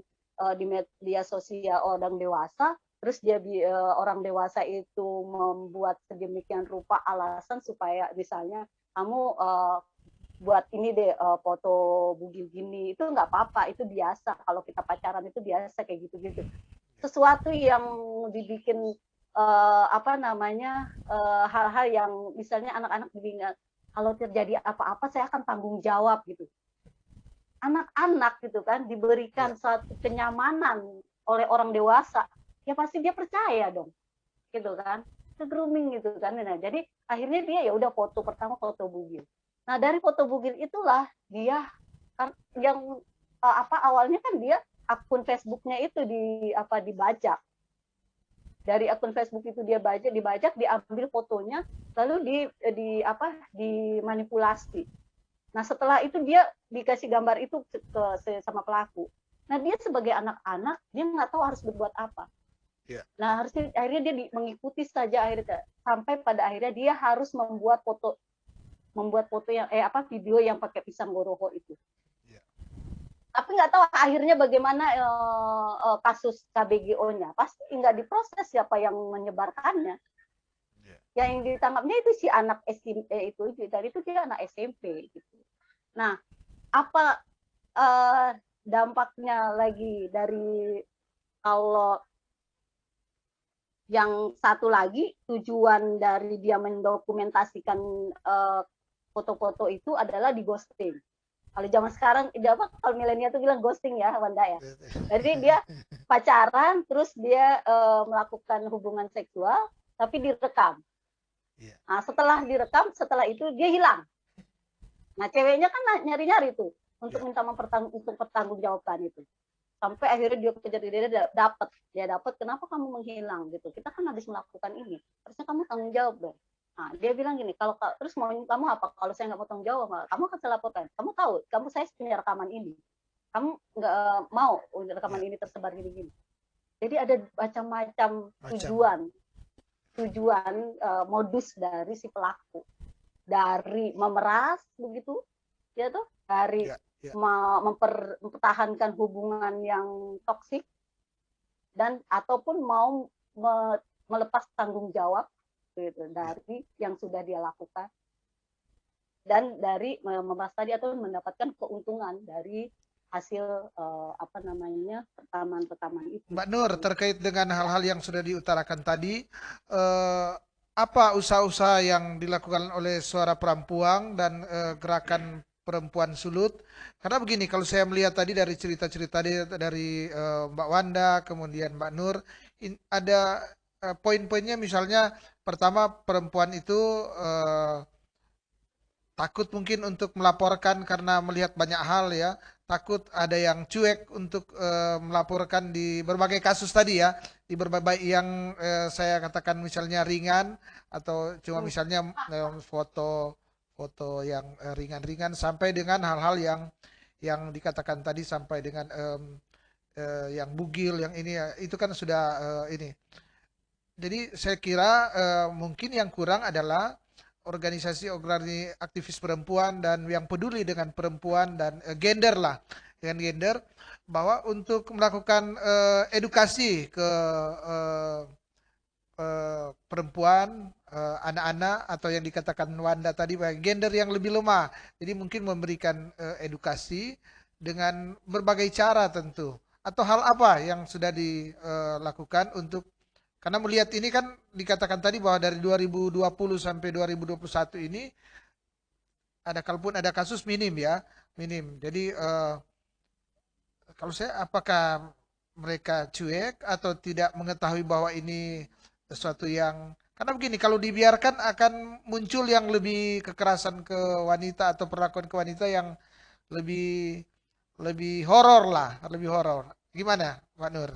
di media sosial orang dewasa, terus dia orang dewasa itu membuat sedemikian rupa alasan supaya misalnya kamu buat ini deh foto bugil gini, itu nggak apa-apa, itu biasa, kalau kita pacaran itu biasa kayak gitu-gitu. Sesuatu yang dibikin hal-hal yang misalnya anak-anak bingung, kalau terjadi apa-apa saya akan tanggung jawab gitu. Anak-anak gitu kan diberikan suatu kenyamanan oleh orang dewasa, ya pasti dia percaya dong, gitu kan, ke grooming gitu kan. Nah, jadi akhirnya dia ya udah foto pertama foto bugil. Nah, dari foto bugil itulah dia kan yang awalnya kan dia akun Facebooknya itu dibajak. Dari akun Facebook itu dia dibajak, diambil fotonya, lalu dimanipulasi. Nah, setelah itu dia dikasih gambar itu sama pelaku. Nah, dia sebagai anak-anak, dia nggak tahu harus berbuat apa. Yeah. Nah, akhirnya dia mengikuti saja, akhirnya sampai pada akhirnya dia harus membuat foto yang video yang pakai pisang goroho itu. Tapi nggak tahu akhirnya bagaimana kasus KBGO-nya. Pasti nggak diproses siapa yang menyebarkannya. Yang ditangkapnya itu si anak SMP itu, dari itu dia anak SMP. Gitu. Nah, apa dampaknya lagi dari kalau yang satu lagi, tujuan dari dia mendokumentasikan foto-foto itu adalah di ghosting. Kalau zaman sekarang, kalau milenial itu bilang ghosting ya, Wanda ya. Jadi dia pacaran, terus dia melakukan hubungan seksual, tapi direkam. Nah, setelah direkam, setelah itu dia hilang. Nah, ceweknya kan nyari-nyari tuh untuk minta pertanggungjawabkan itu. Sampai akhirnya dia kejar, dia dapat. Kenapa kamu menghilang gitu? Kita kan habis melakukan ini. Harusnya kamu tanggung jawab dong. Nah, dia bilang gini, terus mau kamu apa? Kalau saya nggak mau tanggung jawab, kamu akan saya laporkan. Kamu tahu, saya punya rekaman ini. Kamu nggak mau rekaman ini tersebar gini-gini. Jadi ada macam-macam tujuan modus dari si pelaku. Dari memeras begitu, ya tuh, dari mempertahankan hubungan yang toksik, dan ataupun mau melepas tanggung jawab gitu, dari yang sudah dia lakukan, dan dari memeras tadi atau mendapatkan keuntungan dari hasil rekaman itu. Mbak Nur, terkait dengan hal-hal yang sudah diutarakan tadi, apa usaha-usaha yang dilakukan oleh Suara Perempuan dan gerakan Perempuan Sulut? Karena begini, kalau saya melihat tadi dari cerita-cerita dari Mbak Wanda, kemudian Mbak Nur, ada poin-poinnya, misalnya pertama, perempuan itu takut mungkin untuk melaporkan karena melihat banyak hal ya, takut ada yang cuek untuk melaporkan di berbagai kasus tadi ya, di berbagai yang saya katakan misalnya ringan, atau cuma misalnya foto yang ringan-ringan, sampai dengan hal-hal yang dikatakan tadi, sampai dengan yang bugil, yang ini ya, itu kan sudah ini. Jadi saya kira mungkin yang kurang adalah organisasi aktivis perempuan dan yang peduli dengan perempuan dan gender lah, dengan gender, bahwa untuk melakukan edukasi ke perempuan, anak-anak, atau yang dikatakan Wanda tadi, bahwa gender yang lebih lemah. Jadi mungkin memberikan edukasi dengan berbagai cara tentu. Atau hal apa yang sudah dilakukan untuk Karena melihat ini kan dikatakan tadi bahwa dari 2020 sampai 2021 ini kalaupun ada kasus minim ya, minim. Jadi kalau saya apakah mereka cuek atau tidak mengetahui bahwa ini sesuatu yang karena begini kalau dibiarkan akan muncul yang lebih kekerasan ke wanita atau perlakuan ke wanita yang lebih lebih horor lah, lebih horor. Gimana, Pak Nur?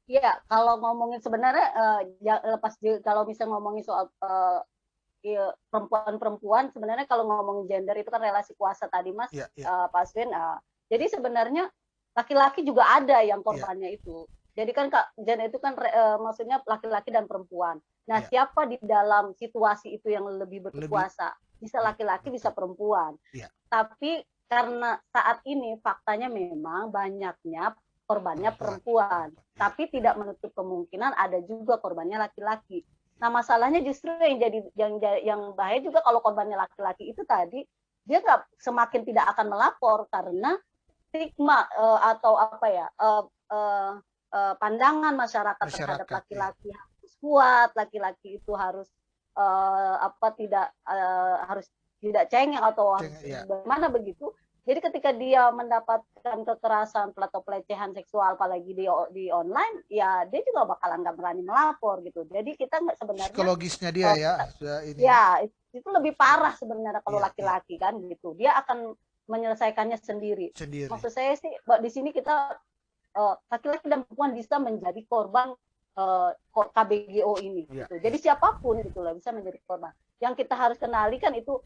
Iya, kalau ngomongin sebenarnya kalau misalnya ngomongin soal perempuan-perempuan, sebenarnya kalau ngomongin gender itu kan relasi kuasa tadi, Mas, Ya, ya. Pak Aswin. Jadi sebenarnya laki-laki juga ada yang korbannya itu. Jadi kan gender itu kan maksudnya laki-laki dan perempuan. Nah, siapa di dalam situasi itu yang lebih berkuasa? Bisa laki-laki, bisa perempuan. Tapi karena saat ini faktanya memang banyaknya korbannya perempuan, tapi tidak menutup kemungkinan ada juga korbannya laki-laki. Nah, masalahnya justru yang bahaya juga kalau korbannya laki-laki itu tadi dia nggak semakin tidak akan melapor karena stigma atau apa ya pandangan masyarakat terhadap laki-laki harus kuat, laki-laki itu harus harus tidak cengeng atau bagaimana begitu. Jadi ketika dia mendapatkan kekerasan atau pelecehan seksual apalagi di online, ya dia juga bakalan nggak berani melapor gitu. Jadi kita nggak sebenarnya psikologisnya dia ya. Ya itu lebih parah sebenarnya kalau laki-laki kan gitu. Dia akan menyelesaikannya sendiri. Maksud saya sih di sini kita laki-laki dan perempuan bisa menjadi korban KBGO ini. Gitu. Jadi siapapun gitu lah bisa menjadi korban. Yang kita harus kenali kan itu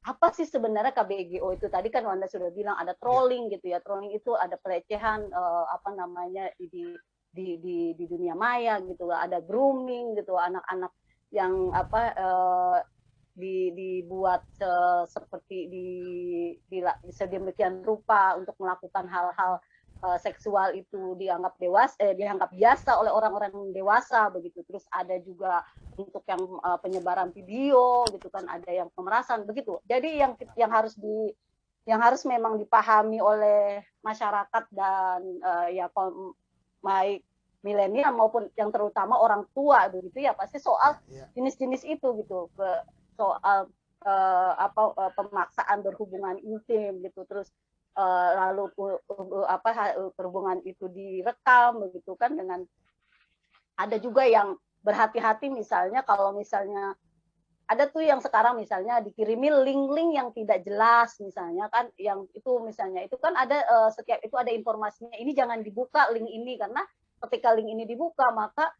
apa sih sebenarnya KBGO itu? Tadi kan Wanda sudah bilang ada trolling gitu ya. Trolling itu ada pelecehan apa namanya di dunia maya gitu. Ada grooming gitu, anak-anak yang apa dibuat seperti sedemikian rupa untuk melakukan hal-hal seksual itu dianggap dianggap biasa oleh orang-orang dewasa begitu. Terus ada juga untuk yang penyebaran video gitu kan, ada yang pemerasan begitu. Jadi yang harus memang dipahami oleh masyarakat dan ya baik milenial maupun yang terutama orang tua begitu ya pasti soal jenis-jenis itu gitu, soal pemaksaan berhubungan intim gitu, terus lalu perhubungan itu direkam begitu kan, dengan ada juga yang berhati-hati misalnya kalau misalnya ada tuh yang sekarang misalnya dikirimi link-link yang tidak jelas misalnya kan, yang itu misalnya itu kan ada setiap itu ada informasinya, ini jangan dibuka link ini karena ketika link ini dibuka maka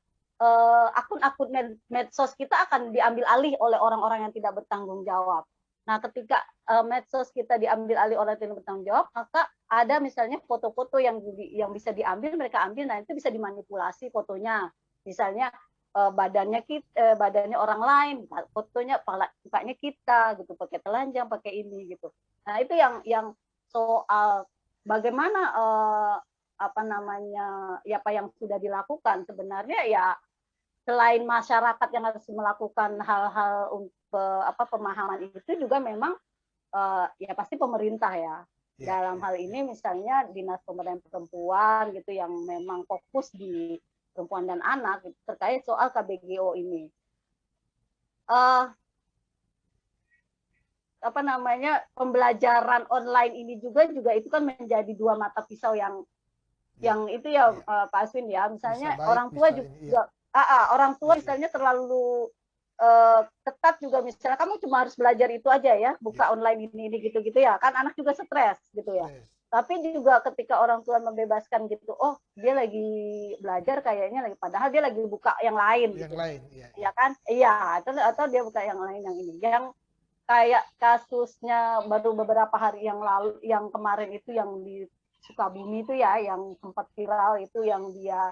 akun-akun medsos kita akan diambil alih oleh orang-orang yang tidak bertanggung jawab. Nah, ketika medsos kita diambil alih oleh yang bertanggung jawab, maka ada misalnya foto-foto yang bisa diambil, mereka ambil, nah itu bisa dimanipulasi fotonya. Misalnya badannya orang lain, fotonya mukanya kita gitu, pakai telanjang, pakai ini gitu. Nah, itu yang soal bagaimana apa namanya ya apa yang sudah dilakukan sebenarnya ya, selain masyarakat yang harus melakukan hal-hal pemahaman itu juga memang ya pasti pemerintah ya. Dalam hal ini misalnya Dinas Pemberdayaan Perempuan gitu yang memang fokus di perempuan dan anak gitu, terkait soal KBGO ini. Apa namanya pembelajaran online ini juga itu kan menjadi dua mata pisau yang itu ya Pak Aswin ya, misalnya orang tua juga orang tua misalnya terlalu ketat juga, misalnya kamu cuma harus belajar itu aja ya, buka online ini gitu-gitu ya kan, anak juga stres gitu ya. Tapi juga ketika orang tua membebaskan gitu, oh dia lagi belajar kayaknya lagi, padahal dia lagi buka yang lain gitu. Ya kan, iya, atau dia buka yang lain yang ini, yang kayak kasusnya baru beberapa hari yang lalu, yang kemarin itu yang di Sukabumi itu ya, yang sempat viral itu, yang dia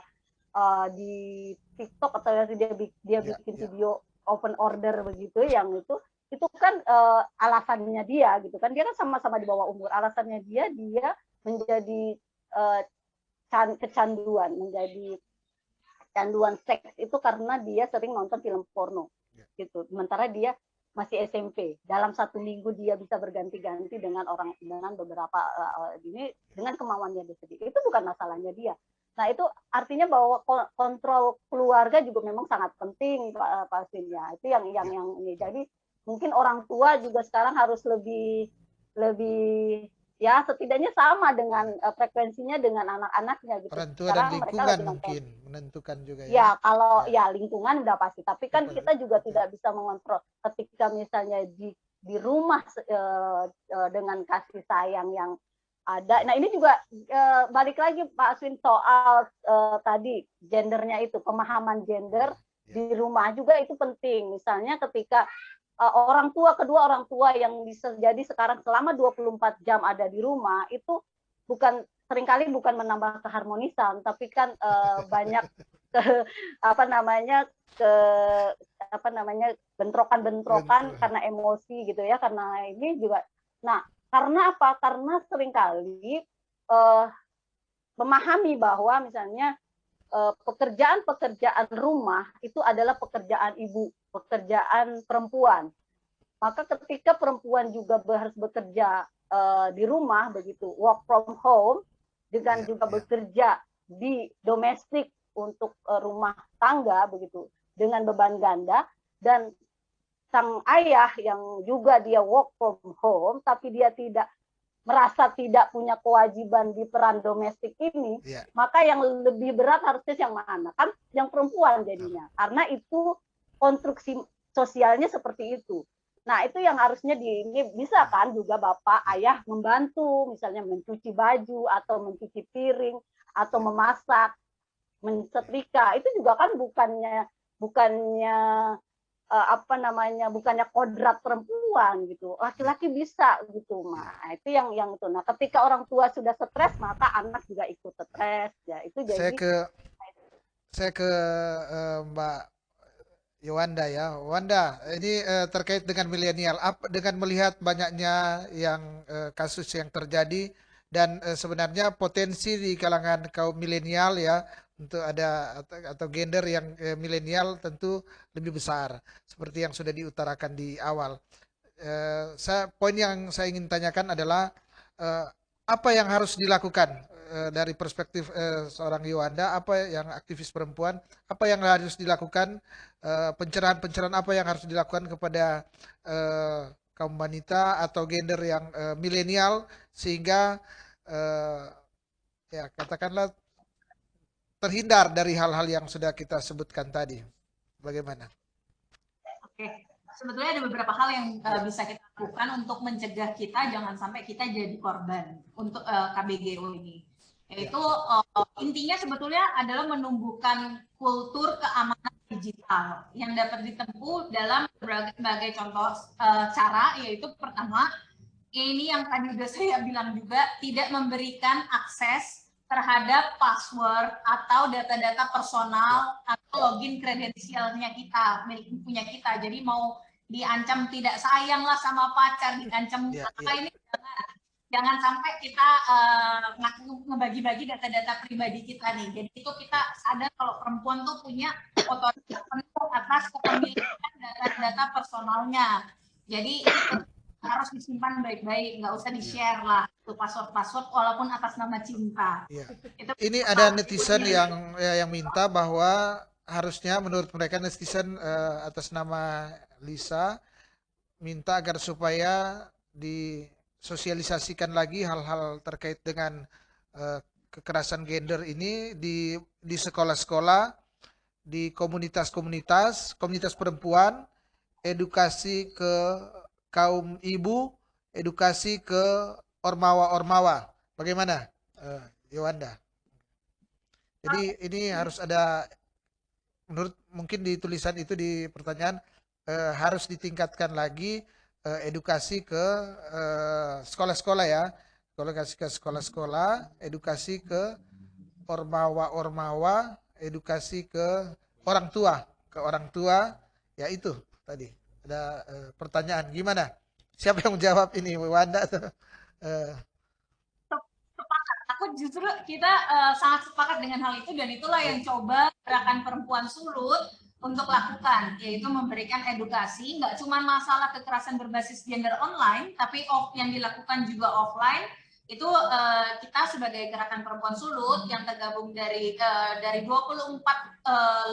di TikTok atau dia bikin video open order begitu, yang itu kan alasannya dia gitu kan, dia kan sama-sama di bawah umur, alasannya dia menjadi kecanduan, menjadi canduan seks itu karena dia sering nonton film porno gitu, sementara dia masih SMP. Dalam 1 minggu dia bisa berganti-ganti dengan beberapa ini dengan kemauannya dia sendiri. Itu bukan masalahnya dia. Nah, itu artinya bahwa kontrol keluarga juga memang sangat penting, Pak Aswin ya. Itu yang ini. Jadi mungkin orang tua juga sekarang harus lebih ya setidaknya sama dengan frekuensinya dengan anak-anaknya gitu. Orang tua Sekarang dan lingkungan mungkin menentukan juga ya. Ya, kalau ya lingkungan udah pasti, tapi kan kita juga tidak bisa mengontrol ketika misalnya di rumah dengan kasih sayang yang ada. Nah, ini juga balik lagi Pak Aswin soal tadi gendernya itu, pemahaman gender di rumah juga itu penting. Misalnya ketika kedua orang tua yang bisa jadi sekarang selama 24 jam ada di rumah, itu seringkali bukan menambah keharmonisan, tapi kan banyak bentrokan karena emosi gitu ya, karena ini juga. Nah, karena apa? Karena seringkali memahami bahwa misalnya pekerjaan rumah itu adalah pekerjaan ibu, pekerjaan perempuan. Maka ketika perempuan juga harus bekerja di rumah begitu, work from home, dengan juga bekerja di domestik untuk rumah tangga begitu, dengan beban ganda, dan sang ayah yang juga dia work from home tapi dia merasa tidak punya kewajiban di peran domestik ini, maka yang lebih berat harusnya yang mana? Kan yang perempuan jadinya, karena itu konstruksi sosialnya seperti itu. Nah, itu yang harusnya ini bisa kan juga bapak ayah membantu, misalnya mencuci baju atau mencuci piring atau memasak, mensetrika. Itu juga kan bukannya bukannya kodrat perempuan gitu. Laki-laki bisa gitu, Nah, itu yang itu. Nah, ketika orang tua sudah stres, maka anak juga ikut stres ya. Itu jadi saya ke Mbak Yowanda ya. Wanda, ini terkait dengan milenial, dengan melihat banyaknya yang kasus yang terjadi dan sebenarnya potensi di kalangan kaum milenial ya untuk ada atau gender yang milenial tentu lebih besar seperti yang sudah diutarakan di awal. Poin yang saya ingin tanyakan adalah apa yang harus dilakukan dari perspektif seorang Yowanda, apa yang aktivis perempuan, apa yang harus dilakukan, pencerahan-pencerahan apa yang harus dilakukan kepada kaum wanita atau gender yang milenial sehingga ya katakanlah terhindar dari hal-hal yang sudah kita sebutkan tadi. Bagaimana? Oke, sebetulnya ada beberapa hal yang bisa kita lakukan untuk mencegah kita jangan sampai kita jadi korban untuk KBGO ini. Yaitu intinya sebetulnya adalah menumbuhkan kultur keamanan digital yang dapat ditempuh dalam berbagai contoh cara, yaitu pertama, ini yang tadi sudah saya bilang juga, tidak memberikan akses terhadap password atau data-data personal atau login kredensialnya kita, milik punya kita. Jadi mau diancam tidak sayang lah sama pacar, diancam apa ini, jangan sampai kita ngebagi-bagi data-data pribadi kita nih. Jadi itu kita sadar kalau perempuan tuh punya otoritas penuh atas kepemilikan data-data personalnya. Jadi itu harus disimpan baik-baik, nggak usah di-share lah itu password-password walaupun atas nama cinta. Itu ini ada netizen yang minta bahwa harusnya menurut mereka netizen atas nama Lisa minta agar supaya disosialisasikan lagi hal-hal terkait dengan kekerasan gender ini di sekolah-sekolah, di komunitas-komunitas perempuan, edukasi ke kaum ibu, edukasi ke ormawa-ormawa. Bagaimana, Yowanda? Jadi ini harus ada, menurut mungkin di tulisan itu di pertanyaan harus ditingkatkan lagi edukasi ke sekolah-sekolah ya, edukasi ke sekolah-sekolah, edukasi ke ormawa-ormawa, edukasi ke orang tua, ya itu tadi. Ada pertanyaan, gimana? Siapa yang menjawab ini, Wanda atau? Sepakat. Aku justru kita sangat sepakat dengan hal itu dan itulah yang coba gerakan perempuan Sulut untuk lakukan, yaitu memberikan edukasi, nggak cuma masalah kekerasan berbasis gender online, tapi yang dilakukan juga offline, itu kita sebagai Gerakan Perempuan Sulut yang tergabung dari 24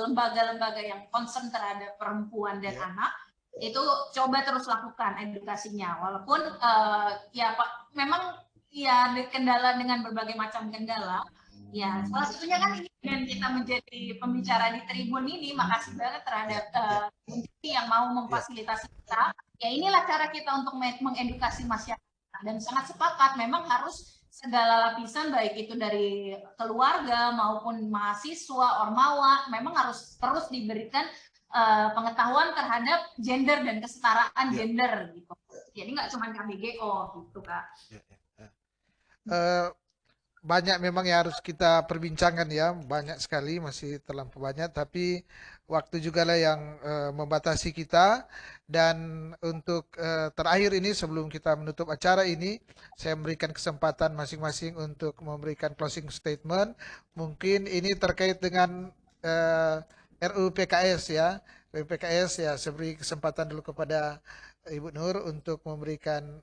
lembaga-lembaga yang concern terhadap perempuan dan anak, itu coba terus lakukan edukasinya, walaupun ya Pak, memang ya kendala dengan berbagai macam kendala. Ya, salah satunya kan ini dengan kita menjadi pembicara di Tribun ini, makasih banget terhadap yang mau memfasilitasi kita. Ya inilah cara kita untuk mengedukasi masyarakat, dan sangat sepakat memang harus segala lapisan baik itu dari keluarga maupun mahasiswa, ormawa, memang harus terus diberikan pengetahuan terhadap gender dan kesetaraan gender gitu. Jadi nggak cuma KBGO gitu Kak. Banyak memang yang harus kita perbincangkan ya, banyak sekali, masih terlampau banyak, tapi waktu juga lah yang membatasi kita. Dan untuk terakhir ini, sebelum kita menutup acara ini, saya memberikan kesempatan masing-masing untuk memberikan closing statement. Mungkin ini terkait dengan RUU PKS ya. RUU PKS ya, saya beri kesempatan dulu kepada Ibu Nur untuk memberikan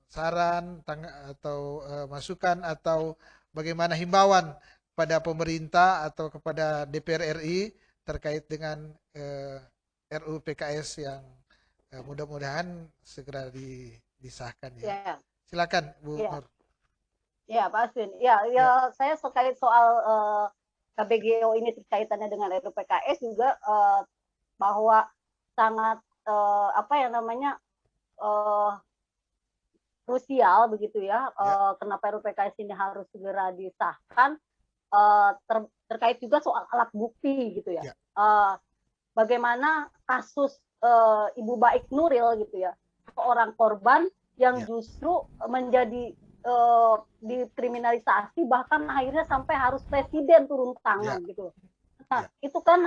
saran atau masukan atau bagaimana himbauan pada pemerintah atau kepada DPR RI terkait dengan RUU PKS yang mudah-mudahan segera disahkan ya. Silakan Bu Nur. Ya Pak Aswin. Ya. Saya terkait soal KBGO ini terkaitannya dengan RUU PKS juga bahwa sangat krusial begitu ya. Kenapa RUU PKS ini harus segera disahkan, terkait juga soal alat bukti gitu ya. Bagaimana kasus Ibu Baik Nuril gitu ya, seorang korban yang justru menjadi dikriminalisasi, bahkan akhirnya sampai harus presiden turun tangan gitu. Nah, itu kan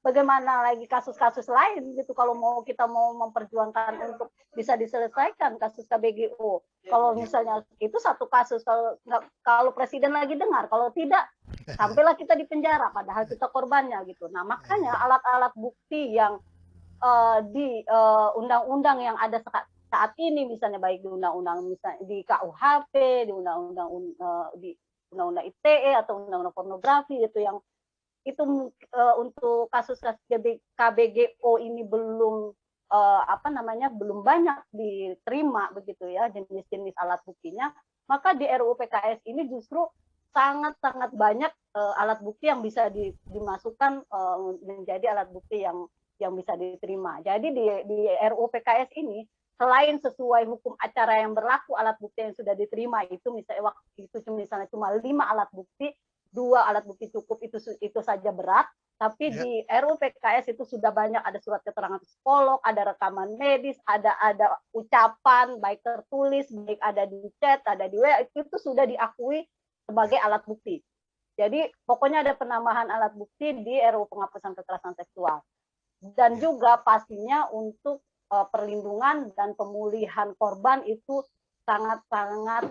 bagaimana lagi kasus-kasus lain gitu, kalau kita mau memperjuangkan untuk bisa diselesaikan kasus KBGO. Kalau misalnya itu satu kasus, kalau presiden lagi dengar, kalau tidak sampailah kita di penjara padahal kita korbannya gitu. Nah, makanya alat-alat bukti yang di undang-undang yang ada saat ini, misalnya baik di undang-undang, misalnya di KUHP, di undang-undang ITE atau undang-undang pornografi, itu yang itu untuk kasus-kasus KBGO ini belum belum banyak diterima begitu ya, jenis-jenis alat buktinya, maka di RUU PKS ini justru sangat-sangat banyak alat bukti yang bisa dimasukkan menjadi alat bukti yang bisa diterima. Jadi di RUU PKS ini, selain sesuai hukum acara yang berlaku, alat bukti yang sudah diterima itu misalnya cuma 5 alat bukti, 2 alat bukti cukup, itu saja berat. Tapi di RUU PKS itu sudah banyak, ada surat keterangan psikolog, ada rekaman medis, ada ucapan baik tertulis, baik ada di chat, ada di WA, itu sudah diakui sebagai alat bukti. Jadi pokoknya ada penambahan alat bukti di RUU penghapusan kekerasan seksual. Dan juga pastinya untuk perlindungan dan pemulihan korban itu sangat-sangat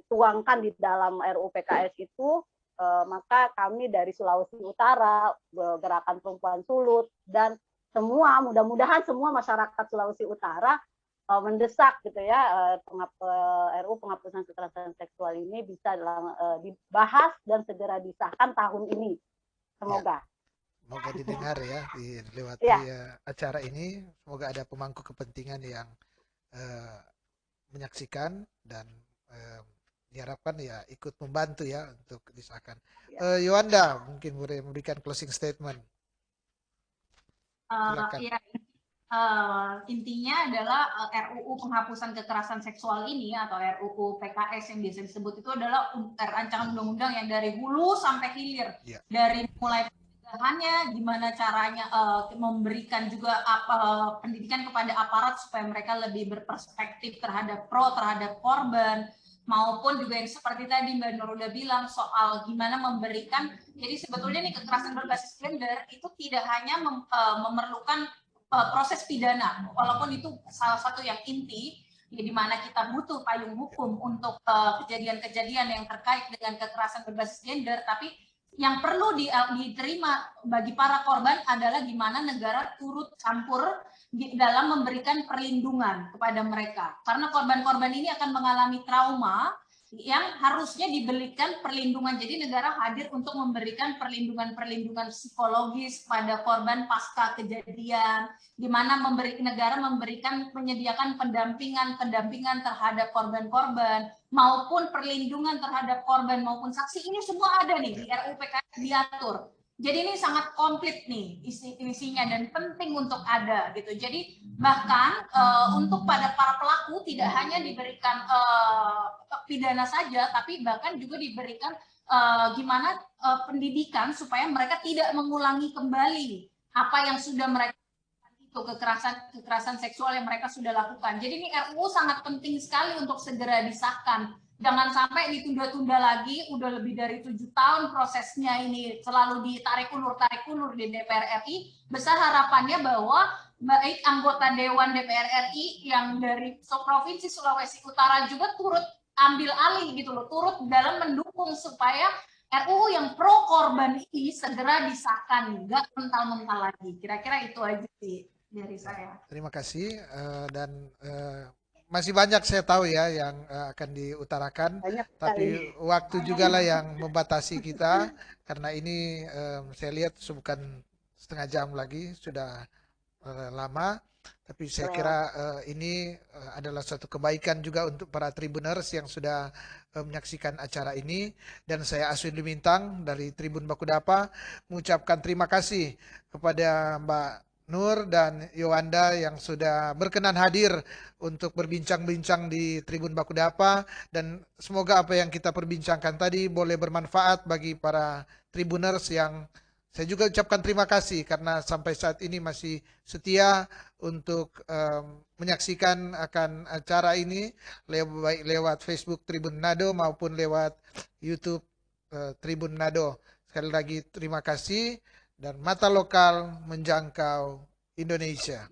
dituangkan di dalam RUU PKS itu. Maka kami dari Sulawesi Utara, Gerakan Perempuan Sulut, dan semua, mudah-mudahan semua masyarakat Sulawesi Utara mendesak gitu ya, RUU penghapusan kekerasan seksual ini bisa dibahas dan segera disahkan tahun ini. Semoga. Semoga didengar ya lewat acara ini. Semoga ada pemangku kepentingan yang menyaksikan dan diharapkan ya ikut membantu ya untuk disahkan. Yowanda mungkin boleh memberikan closing statement. Silakan. Intinya adalah RUU penghapusan kekerasan seksual ini atau RUU PKS yang biasa disebut itu adalah rancangan undang-undang yang dari hulu sampai hilir, dari mulai pencegahannya, gimana caranya memberikan juga pendidikan kepada aparat supaya mereka lebih berperspektif terhadap terhadap korban, maupun juga yang seperti tadi Mbak Nur udah bilang soal gimana memberikan, jadi sebetulnya nih kekerasan berbasis gender itu tidak hanya memerlukan proses pidana, walaupun itu salah satu yang inti, ya, di mana kita butuh payung hukum untuk kejadian-kejadian yang terkait dengan kekerasan berbasis gender, tapi yang perlu diterima bagi para korban adalah di mana negara turut campur dalam memberikan perlindungan kepada mereka. Karena korban-korban ini akan mengalami trauma yang harusnya diberikan perlindungan. Jadi negara hadir untuk memberikan perlindungan psikologis pada korban pasca kejadian, di mana negara menyediakan pendampingan terhadap korban-korban, maupun perlindungan terhadap korban maupun saksi. Ini semua ada nih di RUU PKS diatur. Jadi ini sangat komplit nih isinya dan penting untuk ada gitu. Jadi bahkan untuk pada para pelaku tidak hanya diberikan pidana saja, tapi bahkan juga diberikan gimana pendidikan supaya mereka tidak mengulangi kembali apa yang sudah mereka itu kekerasan seksual yang mereka sudah lakukan. Jadi ini RUU sangat penting sekali untuk segera disahkan. Jangan sampai ditunda-tunda lagi, udah lebih dari 7 tahun prosesnya ini selalu ditarik ulur di DPR RI. Besar harapannya bahwa baik anggota Dewan DPR RI yang dari Provinsi Sulawesi Utara juga turut ambil alih gitu loh, turut dalam mendukung supaya RUU yang pro korban ini segera disahkan, nggak mental-mental lagi. Kira-kira itu aja sih dari saya. Terima kasih dan masih banyak saya tahu ya yang akan diutarakan, tapi waktu juga lah yang membatasi kita karena ini saya lihat bukan setengah jam lagi, sudah lama, tapi saya kira ini adalah suatu kebaikan juga untuk para Tribuners yang sudah menyaksikan acara ini, dan saya Aswin Lumintang dari Tribun Bakudapa mengucapkan terima kasih kepada Mbak Nur dan Yowanda yang sudah berkenan hadir untuk berbincang-bincang di Tribun Bakudapa, dan semoga apa yang kita perbincangkan tadi boleh bermanfaat bagi para Tribuners yang saya juga ucapkan terima kasih karena sampai saat ini masih setia untuk menyaksikan akan acara ini baik lewat Facebook Tribun Nado maupun lewat YouTube Tribun Nado. Sekali lagi terima kasih. Dan mata lokal menjangkau Indonesia.